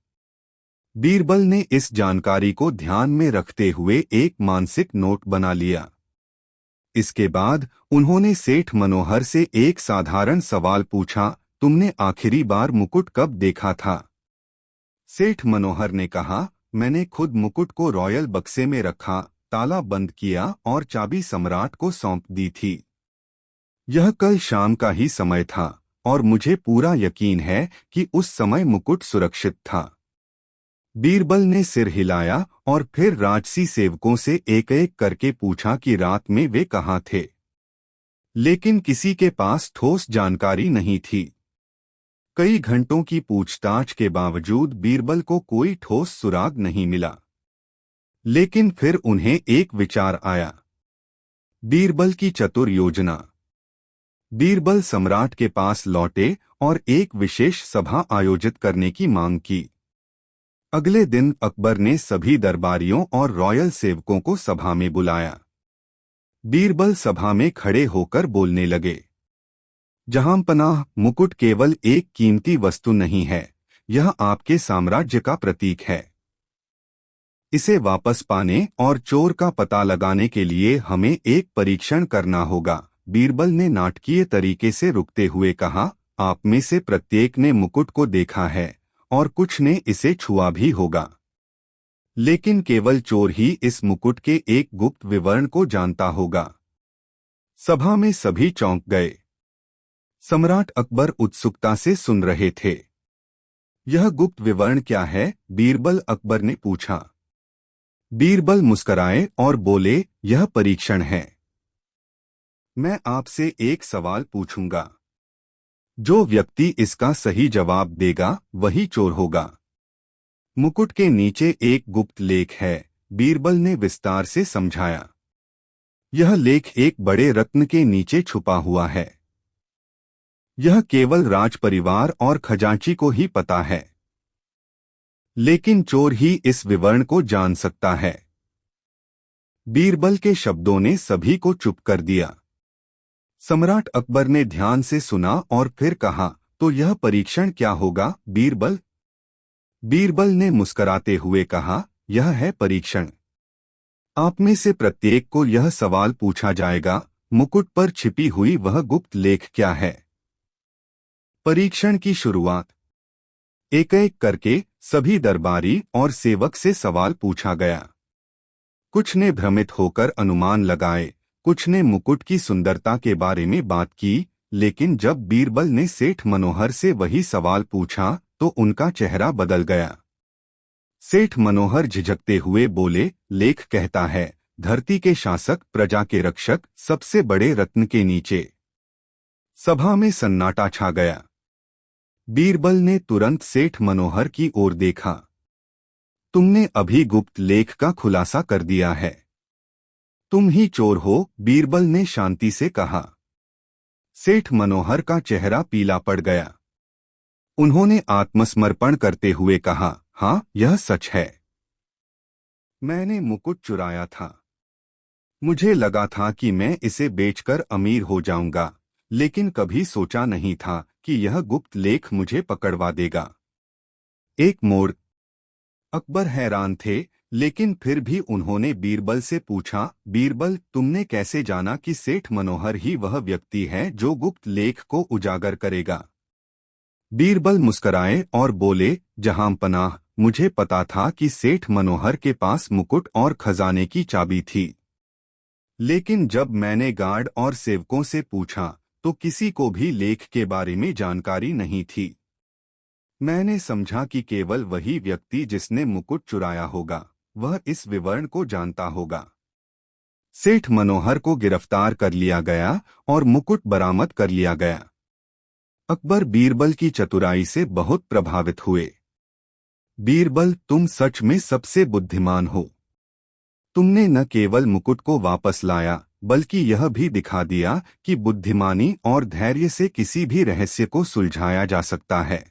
Speaker 1: बीरबल ने इस जानकारी को ध्यान में रखते हुए एक मानसिक नोट बना लिया। इसके बाद उन्होंने सेठ मनोहर से एक साधारण सवाल पूछा, तुमने आखिरी बार मुकुट कब देखा था? सेठ मनोहर ने कहा, मैंने खुद मुकुट को रॉयल बक्से में रखा, ताला बंद किया और चाबी सम्राट को सौंप दी थी। यह कल शाम का ही समय था और मुझे पूरा यकीन है कि उस समय मुकुट सुरक्षित था। बीरबल ने सिर हिलाया और फिर राजसी सेवकों से एक एक करके पूछा कि रात में वे कहाँ थे, लेकिन किसी के पास ठोस जानकारी नहीं थी। कई घंटों की पूछताछ के बावजूद बीरबल को कोई ठोस सुराग नहीं मिला। लेकिन फिर उन्हें एक विचार आया। बीरबल की चतुर योजना। बीरबल सम्राट के पास लौटे और एक विशेष सभा आयोजित करने की मांग की। अगले दिन अकबर ने सभी दरबारियों और रॉयल सेवकों को सभा में बुलाया। बीरबल सभा में खड़े होकर बोलने लगे, जहांपनाह, मुकुट केवल एक कीमती वस्तु नहीं है, यह आपके साम्राज्य का प्रतीक है। इसे वापस पाने और चोर का पता लगाने के लिए हमें एक परीक्षण करना होगा। बीरबल ने नाटकीय तरीके से रुकते हुए कहा, आप में से प्रत्येक ने मुकुट को देखा है और कुछ ने इसे छुआ भी होगा, लेकिन केवल चोर ही इस मुकुट के एक गुप्त विवरण को जानता होगा। सभा में सभी चौंक गए। सम्राट अकबर उत्सुकता से सुन रहे थे। यह गुप्त विवरण क्या है? बीरबल अकबर ने पूछा। बीरबल मुस्कराए और बोले, यह परीक्षण है। मैं आपसे एक सवाल पूछूंगा। जो व्यक्ति इसका सही जवाब देगा वही चोर होगा। मुकुट के नीचे एक गुप्त लेख है, बीरबल ने विस्तार से समझाया। यह लेख एक बड़े रत्न के नीचे छुपा हुआ है। यह केवल राजपरिवार और खजांची को ही पता है, लेकिन चोर ही इस विवरण को जान सकता है। बीरबल के शब्दों ने सभी को चुप कर दिया। सम्राट अकबर ने ध्यान से सुना और फिर कहा, तो यह परीक्षण क्या होगा बीरबल? बीरबल ने मुस्कराते हुए कहा, यह है परीक्षण। आप में से प्रत्येक को यह सवाल पूछा जाएगा, मुकुट पर छिपी हुई वह गुप्त लेख क्या है? परीक्षण की शुरुआत। एक एक करके सभी दरबारी और सेवक से सवाल पूछा गया। कुछ ने भ्रमित होकर अनुमान लगाए, कुछ ने मुकुट की सुंदरता के बारे में बात की, लेकिन जब बीरबल ने सेठ मनोहर से वही सवाल पूछा तो उनका चेहरा बदल गया। सेठ मनोहर झिझकते हुए बोले, लेख कहता है, धरती के शासक, प्रजा के रक्षक, सबसे बड़े रत्न के नीचे। सभा में सन्नाटा छा गया। बीरबल ने तुरंत सेठ मनोहर की ओर देखा। तुमने अभी गुप्त लेख का खुलासा कर दिया है। तुम ही चोर हो, बीरबल ने शांति से कहा। सेठ मनोहर का चेहरा पीला पड़ गया। उन्होंने आत्मसमर्पण करते हुए कहा, हाँ, यह सच है। मैंने मुकुट चुराया था। मुझे लगा था कि मैं इसे बेचकर अमीर हो जाऊंगा, लेकिन कभी सोचा नहीं था कि यह गुप्त लेख मुझे पकड़वा देगा। एक मोड़। अकबर हैरान थे, लेकिन फिर भी उन्होंने बीरबल से पूछा, बीरबल, तुमने कैसे जाना कि सेठ मनोहर ही वह व्यक्ति है जो गुप्त लेख को उजागर करेगा? बीरबल मुस्कराए और बोले, जहांपनाह, मुझे पता था कि सेठ मनोहर के पास मुकुट और खजाने की चाबी थी। लेकिन जब मैंने गार्ड और सेवकों से पूछा तो किसी को भी लेख के बारे में जानकारी नहीं थी। मैंने समझा कि केवल वही व्यक्ति जिसने मुकुट चुराया होगा, वह इस विवरण को जानता होगा। सेठ मनोहर को गिरफ्तार कर लिया गया और मुकुट बरामद कर लिया गया। अकबर बीरबल की चतुराई से बहुत प्रभावित हुए। बीरबल, तुम सच में सबसे बुद्धिमान हो। तुमने न केवल मुकुट को वापस लाया, बल्कि यह भी दिखा दिया कि बुद्धिमानी और धैर्य से किसी भी रहस्य को सुलझाया जा सकता है।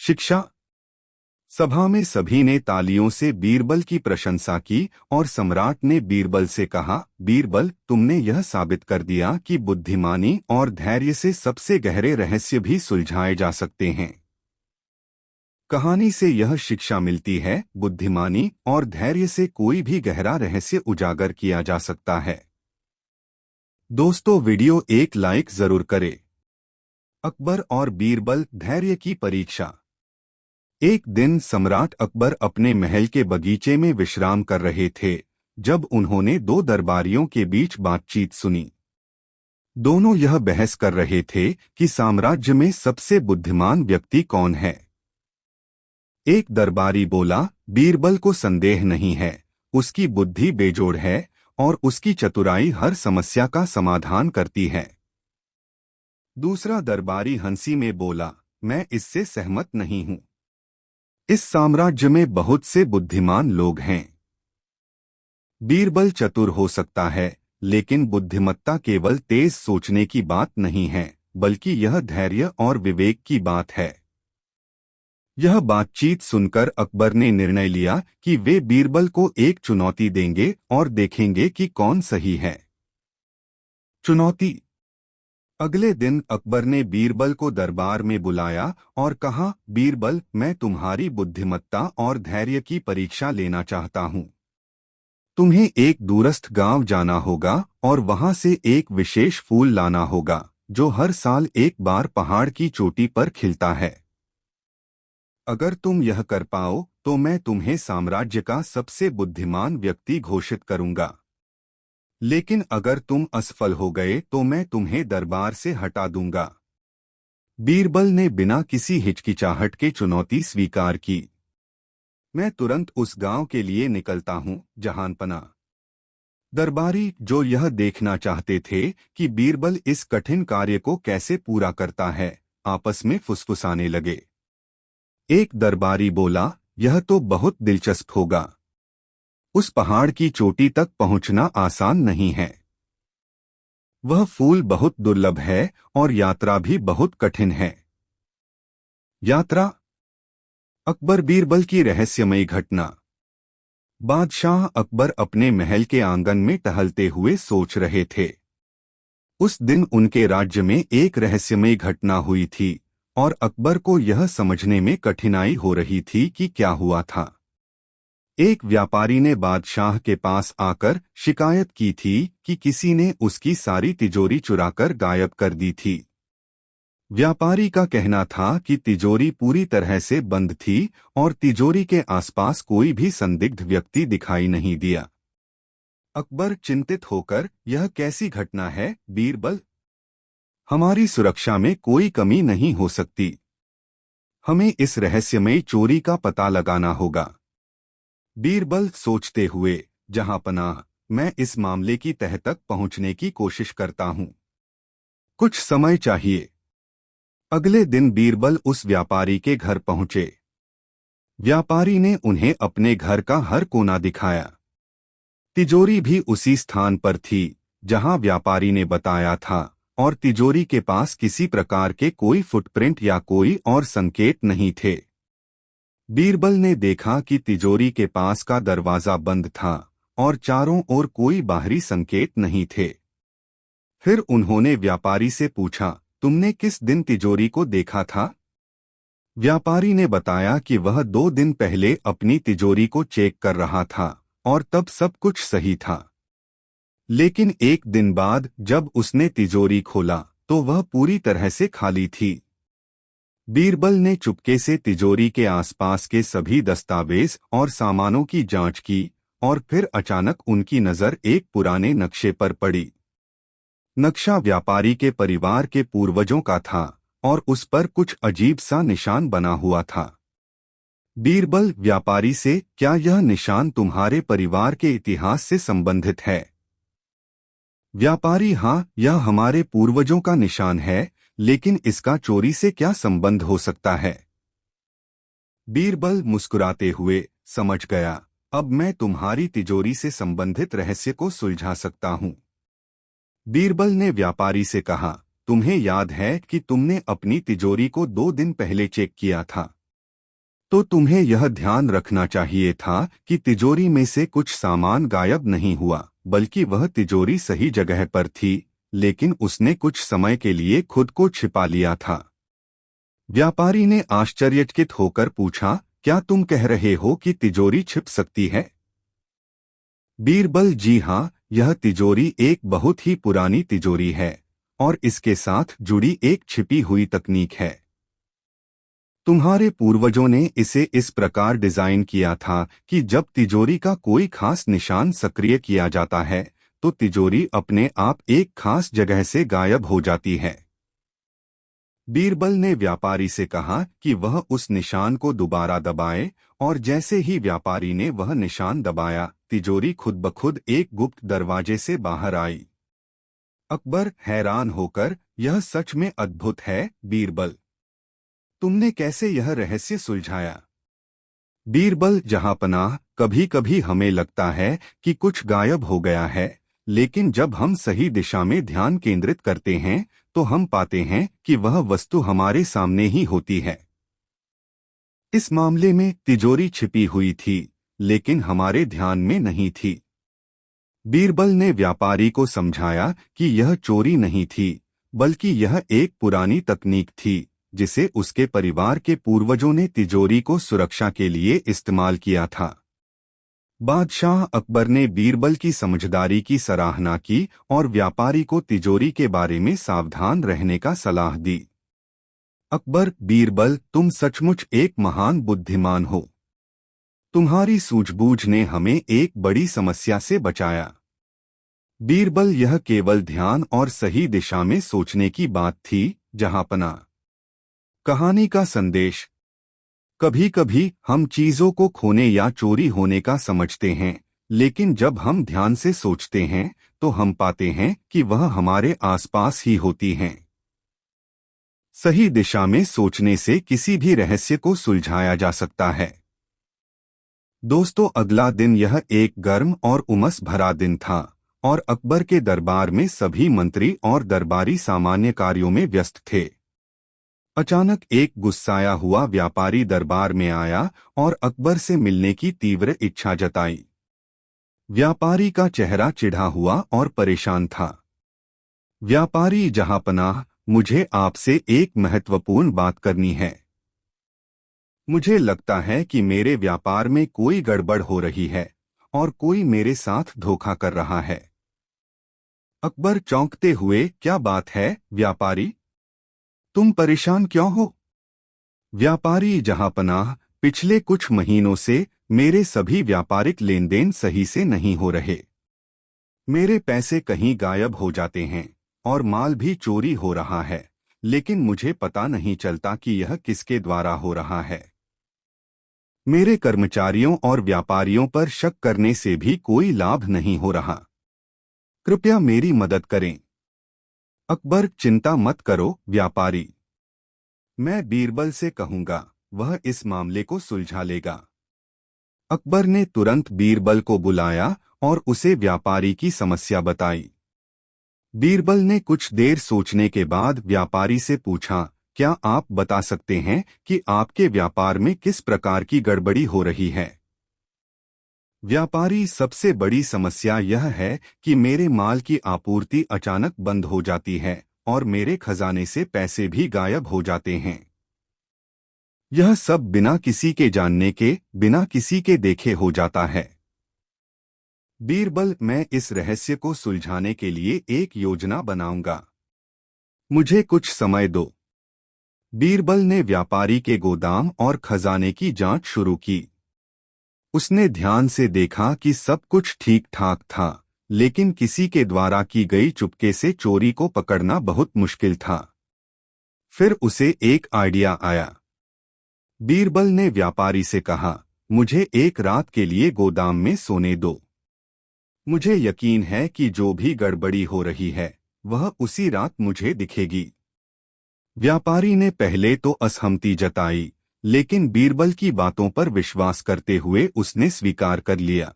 Speaker 1: शिक्षा। सभा में सभी ने तालियों से बीरबल की प्रशंसा की और सम्राट ने बीरबल से कहा, बीरबल, तुमने यह साबित कर दिया कि बुद्धिमानी और धैर्य से सबसे गहरे रहस्य भी सुलझाए जा सकते हैं। कहानी से यह शिक्षा मिलती है, बुद्धिमानी और धैर्य से कोई भी गहरा रहस्य उजागर किया जा सकता है। दोस्तों वीडियो एक लाइक जरूर करें। अकबर और बीरबल धैर्य की परीक्षा। एक दिन सम्राट अकबर अपने महल के बगीचे में विश्राम कर रहे थे जब उन्होंने दो दरबारियों के बीच बातचीत सुनी। दोनों यह बहस कर रहे थे कि साम्राज्य में सबसे बुद्धिमान व्यक्ति कौन है। एक दरबारी बोला, बीरबल को संदेह नहीं है, उसकी बुद्धि बेजोड़ है और उसकी चतुराई हर समस्या का समाधान करती है। दूसरा दरबारी हंसी में बोला, मैं इससे सहमत नहीं हूं। इस साम्राज्य में बहुत से बुद्धिमान लोग हैं। बीरबल चतुर हो सकता है, लेकिन बुद्धिमत्ता केवल तेज सोचने की बात नहीं है, बल्कि यह धैर्य और विवेक की बात है। यह बातचीत सुनकर अकबर ने निर्णय लिया कि वे बीरबल को एक चुनौती देंगे और देखेंगे कि कौन सही है। चुनौती। अगले दिन अकबर ने बीरबल को दरबार में बुलाया और कहा, बीरबल, मैं तुम्हारी बुद्धिमत्ता और धैर्य की परीक्षा लेना चाहता हूं। तुम्हें एक दूरस्थ गांव जाना होगा और वहां से एक विशेष फूल लाना होगा जो हर साल एक बार पहाड़ की चोटी पर खिलता है। अगर तुम यह कर पाओ तो मैं तुम्हें साम्राज्य का सबसे बुद्धिमान व्यक्ति घोषित करूंगा। लेकिन अगर तुम असफल हो गए तो मैं तुम्हें दरबार से हटा दूंगा। बीरबल ने बिना किसी हिचकिचाहट के चुनौती स्वीकार की। मैं तुरंत उस गांव के लिए निकलता हूं, जहानपना। दरबारी, जो यह देखना चाहते थे कि बीरबल इस कठिन कार्य को कैसे पूरा करता है, आपस में फुसफुसाने लगे। एक दरबारी बोला, यह तो बहुत दिलचस्प होगा। उस पहाड़ की चोटी तक पहुंचना आसान नहीं है। वह फूल बहुत दुर्लभ है और यात्रा भी बहुत कठिन है। यात्रा। अकबर बीरबल की रहस्यमयी घटना। बादशाह अकबर अपने महल के आंगन में टहलते हुए सोच रहे थे। उस दिन उनके राज्य में एक रहस्यमयी घटना हुई थी और अकबर को यह समझने में कठिनाई हो रही थी कि क्या हुआ था। एक व्यापारी ने बादशाह के पास आकर शिकायत की थी कि किसी ने उसकी सारी तिजोरी चुराकर गायब कर दी थी। व्यापारी का कहना था कि तिजोरी पूरी तरह से बंद थी और तिजोरी के आसपास कोई भी संदिग्ध व्यक्ति दिखाई नहीं दिया। अकबर चिंतित होकर, यह कैसी घटना है बीरबल? हमारी सुरक्षा में कोई कमी नहीं हो सकती। हमें इस रहस्यमयी चोरी का पता लगाना होगा। बीरबल सोचते हुए, जहांपनाह, मैं इस मामले की तह तक पहुंचने की कोशिश करता हूं। कुछ समय चाहिए। अगले दिन बीरबल उस व्यापारी के घर पहुंचे। व्यापारी ने उन्हें अपने घर का हर कोना दिखाया। तिजोरी भी उसी स्थान पर थी जहां व्यापारी ने बताया था और तिजोरी के पास किसी प्रकार के कोई फुटप्रिंट या कोई और संकेत नहीं थे। बीरबल ने देखा कि तिजोरी के पास का दरवाजा बंद था और चारों ओर कोई बाहरी संकेत नहीं थे। फिर उन्होंने व्यापारी से पूछा, तुमने किस दिन तिजोरी को देखा था? व्यापारी ने बताया कि वह 2 दिन पहले अपनी तिजोरी को चेक कर रहा था और तब सब कुछ सही था। लेकिन एक दिन बाद जब उसने तिजोरी खोला तो वह पूरी तरह से खाली थी। बीरबल ने चुपके से तिजोरी के आसपास के सभी दस्तावेज और सामानों की जांच की और फिर अचानक उनकी नज़र एक पुराने नक्शे पर पड़ी। नक्शा व्यापारी के परिवार के पूर्वजों का था और उस पर कुछ अजीब सा निशान बना हुआ था। बीरबल व्यापारी से, क्या यह निशान तुम्हारे परिवार के इतिहास से संबंधित है? व्यापारी, हाँ, यह हमारे पूर्वजों का निशान है, लेकिन इसका चोरी से क्या संबंध हो सकता है? बीरबल मुस्कुराते हुए, समझ गया, अब मैं तुम्हारी तिजोरी से संबंधित रहस्य को सुलझा सकता हूं। बीरबल ने व्यापारी से कहा, तुम्हें याद है कि तुमने अपनी तिजोरी को 2 दिन पहले चेक किया था? तो तुम्हें यह ध्यान रखना चाहिए था कि तिजोरी में से कुछ सामान गायब नहीं हुआ, बल्कि वह तिजोरी सही जगह पर थी, लेकिन उसने कुछ समय के लिए खुद को छिपा लिया था। व्यापारी ने आश्चर्यचकित होकर पूछा, क्या तुम कह रहे हो कि तिजोरी छिप सकती है? बीरबल, जी हाँ, यह तिजोरी एक बहुत ही पुरानी तिजोरी है और इसके साथ जुड़ी एक छिपी हुई तकनीक है। तुम्हारे पूर्वजों ने इसे इस प्रकार डिजाइन किया था कि जब तिजोरी का कोई खास निशान सक्रिय किया जाता है तो तिजोरी अपने आप एक खास जगह से गायब हो जाती है। बीरबल ने व्यापारी से कहा कि वह उस निशान को दोबारा दबाए और जैसे ही व्यापारी ने वह निशान दबाया, तिजोरी खुद ब खुद एक गुप्त दरवाजे से बाहर आई। अकबर हैरान होकर, यह सच में अद्भुत है बीरबल, तुमने कैसे यह रहस्य सुलझाया? बीरबल जहांपनाह, कभी कभी हमें लगता है कि कुछ गायब हो गया है, लेकिन जब हम सही दिशा में ध्यान केंद्रित करते हैं तो हम पाते हैं कि वह वस्तु हमारे सामने ही होती है। इस मामले में तिजोरी छिपी हुई थी, लेकिन हमारे ध्यान में नहीं थी। बीरबल ने व्यापारी को समझाया कि यह चोरी नहीं थी, बल्कि यह एक पुरानी तकनीक थी जिसे उसके परिवार के पूर्वजों ने तिजोरी को सुरक्षा के लिए इस्तेमाल किया था। बादशाह अकबर ने बीरबल की समझदारी की सराहना की और व्यापारी को तिजोरी के बारे में सावधान रहने का सलाह दी। अकबर, बीरबल, तुम सचमुच एक महान बुद्धिमान हो। तुम्हारी सूझबूझ ने हमें एक बड़ी समस्या से बचाया। बीरबल, यह केवल ध्यान और सही दिशा में सोचने की बात थी, जहांपनाह। कहानी का संदेश। कभी कभी हम चीजों को खोने या चोरी होने का समझते हैं, लेकिन जब हम ध्यान से सोचते हैं तो हम पाते हैं कि वह हमारे आसपास ही होती हैं। सही दिशा में सोचने से किसी भी रहस्य को सुलझाया जा सकता है। दोस्तों, अगला दिन यह एक गर्म और उमस भरा दिन था और अकबर के दरबार में सभी मंत्री और दरबारी सामान्य कार्यों में व्यस्त थे। अचानक एक गुस्साया हुआ व्यापारी दरबार में आया और अकबर से मिलने की तीव्र इच्छा जताई। व्यापारी का चेहरा चिढ़ा हुआ और परेशान था। व्यापारी, जहांपनाह, मुझे आपसे एक महत्वपूर्ण बात करनी है। मुझे लगता है कि मेरे व्यापार में कोई गड़बड़ हो रही है और कोई मेरे साथ धोखा कर रहा है। अकबर चौंकते हुए, क्या बात है व्यापारी, तुम परेशान क्यों हो? व्यापारी, जहांपनाह, पिछले कुछ महीनों से मेरे सभी व्यापारिक लेन देन सही से नहीं हो रहे। मेरे पैसे कहीं गायब हो जाते हैं और माल भी चोरी हो रहा है, लेकिन मुझे पता नहीं चलता कि यह किसके द्वारा हो रहा है। मेरे कर्मचारियों और व्यापारियों पर शक करने से भी कोई लाभ नहीं हो रहा। कृपया मेरी मदद करें। अकबर, चिंता मत करो व्यापारी, मैं बीरबल से कहूंगा, वह इस मामले को सुलझा लेगा। अकबर ने तुरंत बीरबल को बुलाया और उसे व्यापारी की समस्या बताई। बीरबल ने कुछ देर सोचने के बाद व्यापारी से पूछा, क्या आप बता सकते हैं कि आपके व्यापार में किस प्रकार की गड़बड़ी हो रही है? व्यापारी, सबसे बड़ी समस्या यह है कि मेरे माल की आपूर्ति अचानक बंद हो जाती है और मेरे खजाने से पैसे भी गायब हो जाते हैं। यह सब बिना किसी के जानने के, बिना किसी के देखे हो जाता है। बीरबल, मैं इस रहस्य को सुलझाने के लिए एक योजना बनाऊंगा। मुझे कुछ समय दो। बीरबल ने व्यापारी के गोदाम और खजाने की जांच शुरू की। उसने ध्यान से देखा कि सब कुछ ठीक ठाक था, लेकिन किसी के द्वारा की गई चुपके से चोरी को पकड़ना बहुत मुश्किल था। फिर उसे एक आइडिया आया। बीरबल ने व्यापारी से कहा, मुझे एक रात के लिए गोदाम में सोने दो। मुझे यकीन है कि जो भी गड़बड़ी हो रही है वह उसी रात मुझे दिखेगी। व्यापारी ने पहले तो असहमति जताई, लेकिन बीरबल की बातों पर विश्वास करते हुए उसने स्वीकार कर लिया।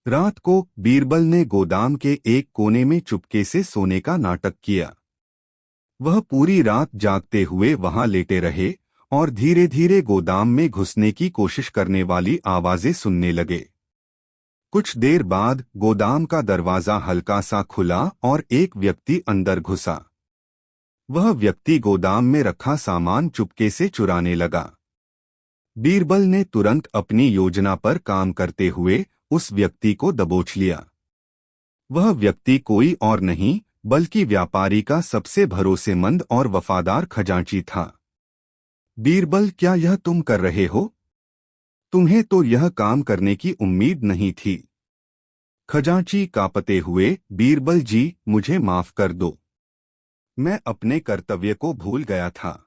Speaker 1: रात को बीरबल ने गोदाम के एक कोने में चुपके से सोने का नाटक किया। वह पूरी रात जागते हुए वहां लेटे रहे और धीरे धीरे गोदाम में घुसने की कोशिश करने वाली आवाजें सुनने लगे। कुछ देर बाद गोदाम का दरवाजा हल्का सा खुला और एक व्यक्ति अंदर घुसा। वह व्यक्ति गोदाम में रखा सामान चुपके से चुराने लगा। बीरबल ने तुरंत अपनी योजना पर काम करते हुए उस व्यक्ति को दबोच लिया। वह व्यक्ति कोई और नहीं बल्कि व्यापारी का सबसे भरोसेमंद और वफादार खजांची था। बीरबल, क्या यह तुम कर रहे हो? तुम्हें तो यह काम करने की उम्मीद नहीं थी। खजांची कांपते हुए, बीरबल जी, मुझे माफ कर दो। मैं अपने कर्तव्य को भूल गया था।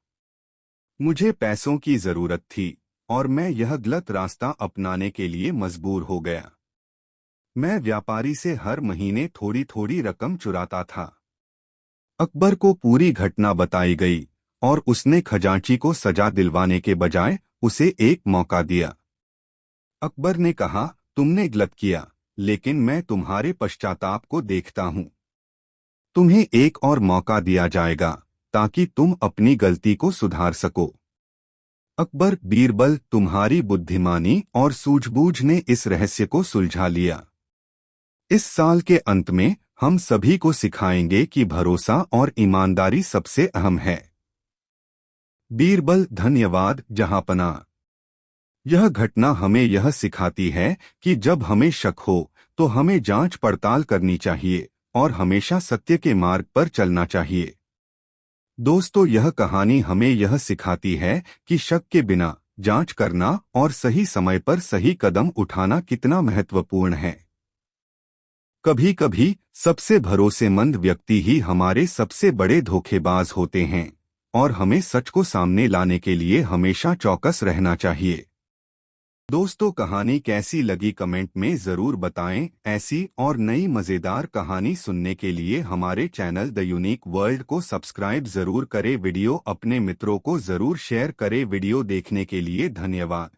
Speaker 1: मुझे पैसों की जरूरत थी और मैं यह गलत रास्ता अपनाने के लिए मजबूर हो गया। मैं व्यापारी से हर महीने थोड़ी थोड़ी रकम चुराता था। अकबर को पूरी घटना बताई गई और उसने खजांची को सजा दिलवाने के बजाय उसे एक मौका दिया। अकबर ने कहा, तुमने गलत किया, लेकिन मैं तुम्हारे पश्चाताप को देखता हूँ। तुम्हें एक और मौका दिया जाएगा ताकि तुम अपनी गलती को सुधार सको। अकबर, बीरबल, तुम्हारी बुद्धिमानी और सूझबूझ ने इस रहस्य को सुलझा लिया। इस साल के अंत में हम सभी को सिखाएंगे कि भरोसा और ईमानदारी सबसे अहम है। बीरबल, धन्यवाद जहांपनाह। यह घटना हमें यह सिखाती है कि जब हमें शक हो तो हमें जांच पड़ताल करनी चाहिए और हमेशा सत्य के मार्ग पर चलना चाहिए। दोस्तों, यह कहानी हमें यह सिखाती है कि शक के बिना जांच करना और सही समय पर सही कदम उठाना कितना महत्वपूर्ण है। कभी कभी सबसे भरोसेमंद व्यक्ति ही हमारे सबसे बड़े धोखेबाज होते हैं और हमें सच को सामने लाने के लिए हमेशा चौकस रहना चाहिए। दोस्तों, कहानी कैसी लगी कमेंट में ज़रूर बताएं। ऐसी और नई मज़ेदार कहानी सुनने के लिए हमारे चैनल द यूनिक वर्ल्ड को सब्सक्राइब ज़रूर करें। वीडियो अपने मित्रों को ज़रूर शेयर करें। वीडियो देखने के लिए धन्यवाद।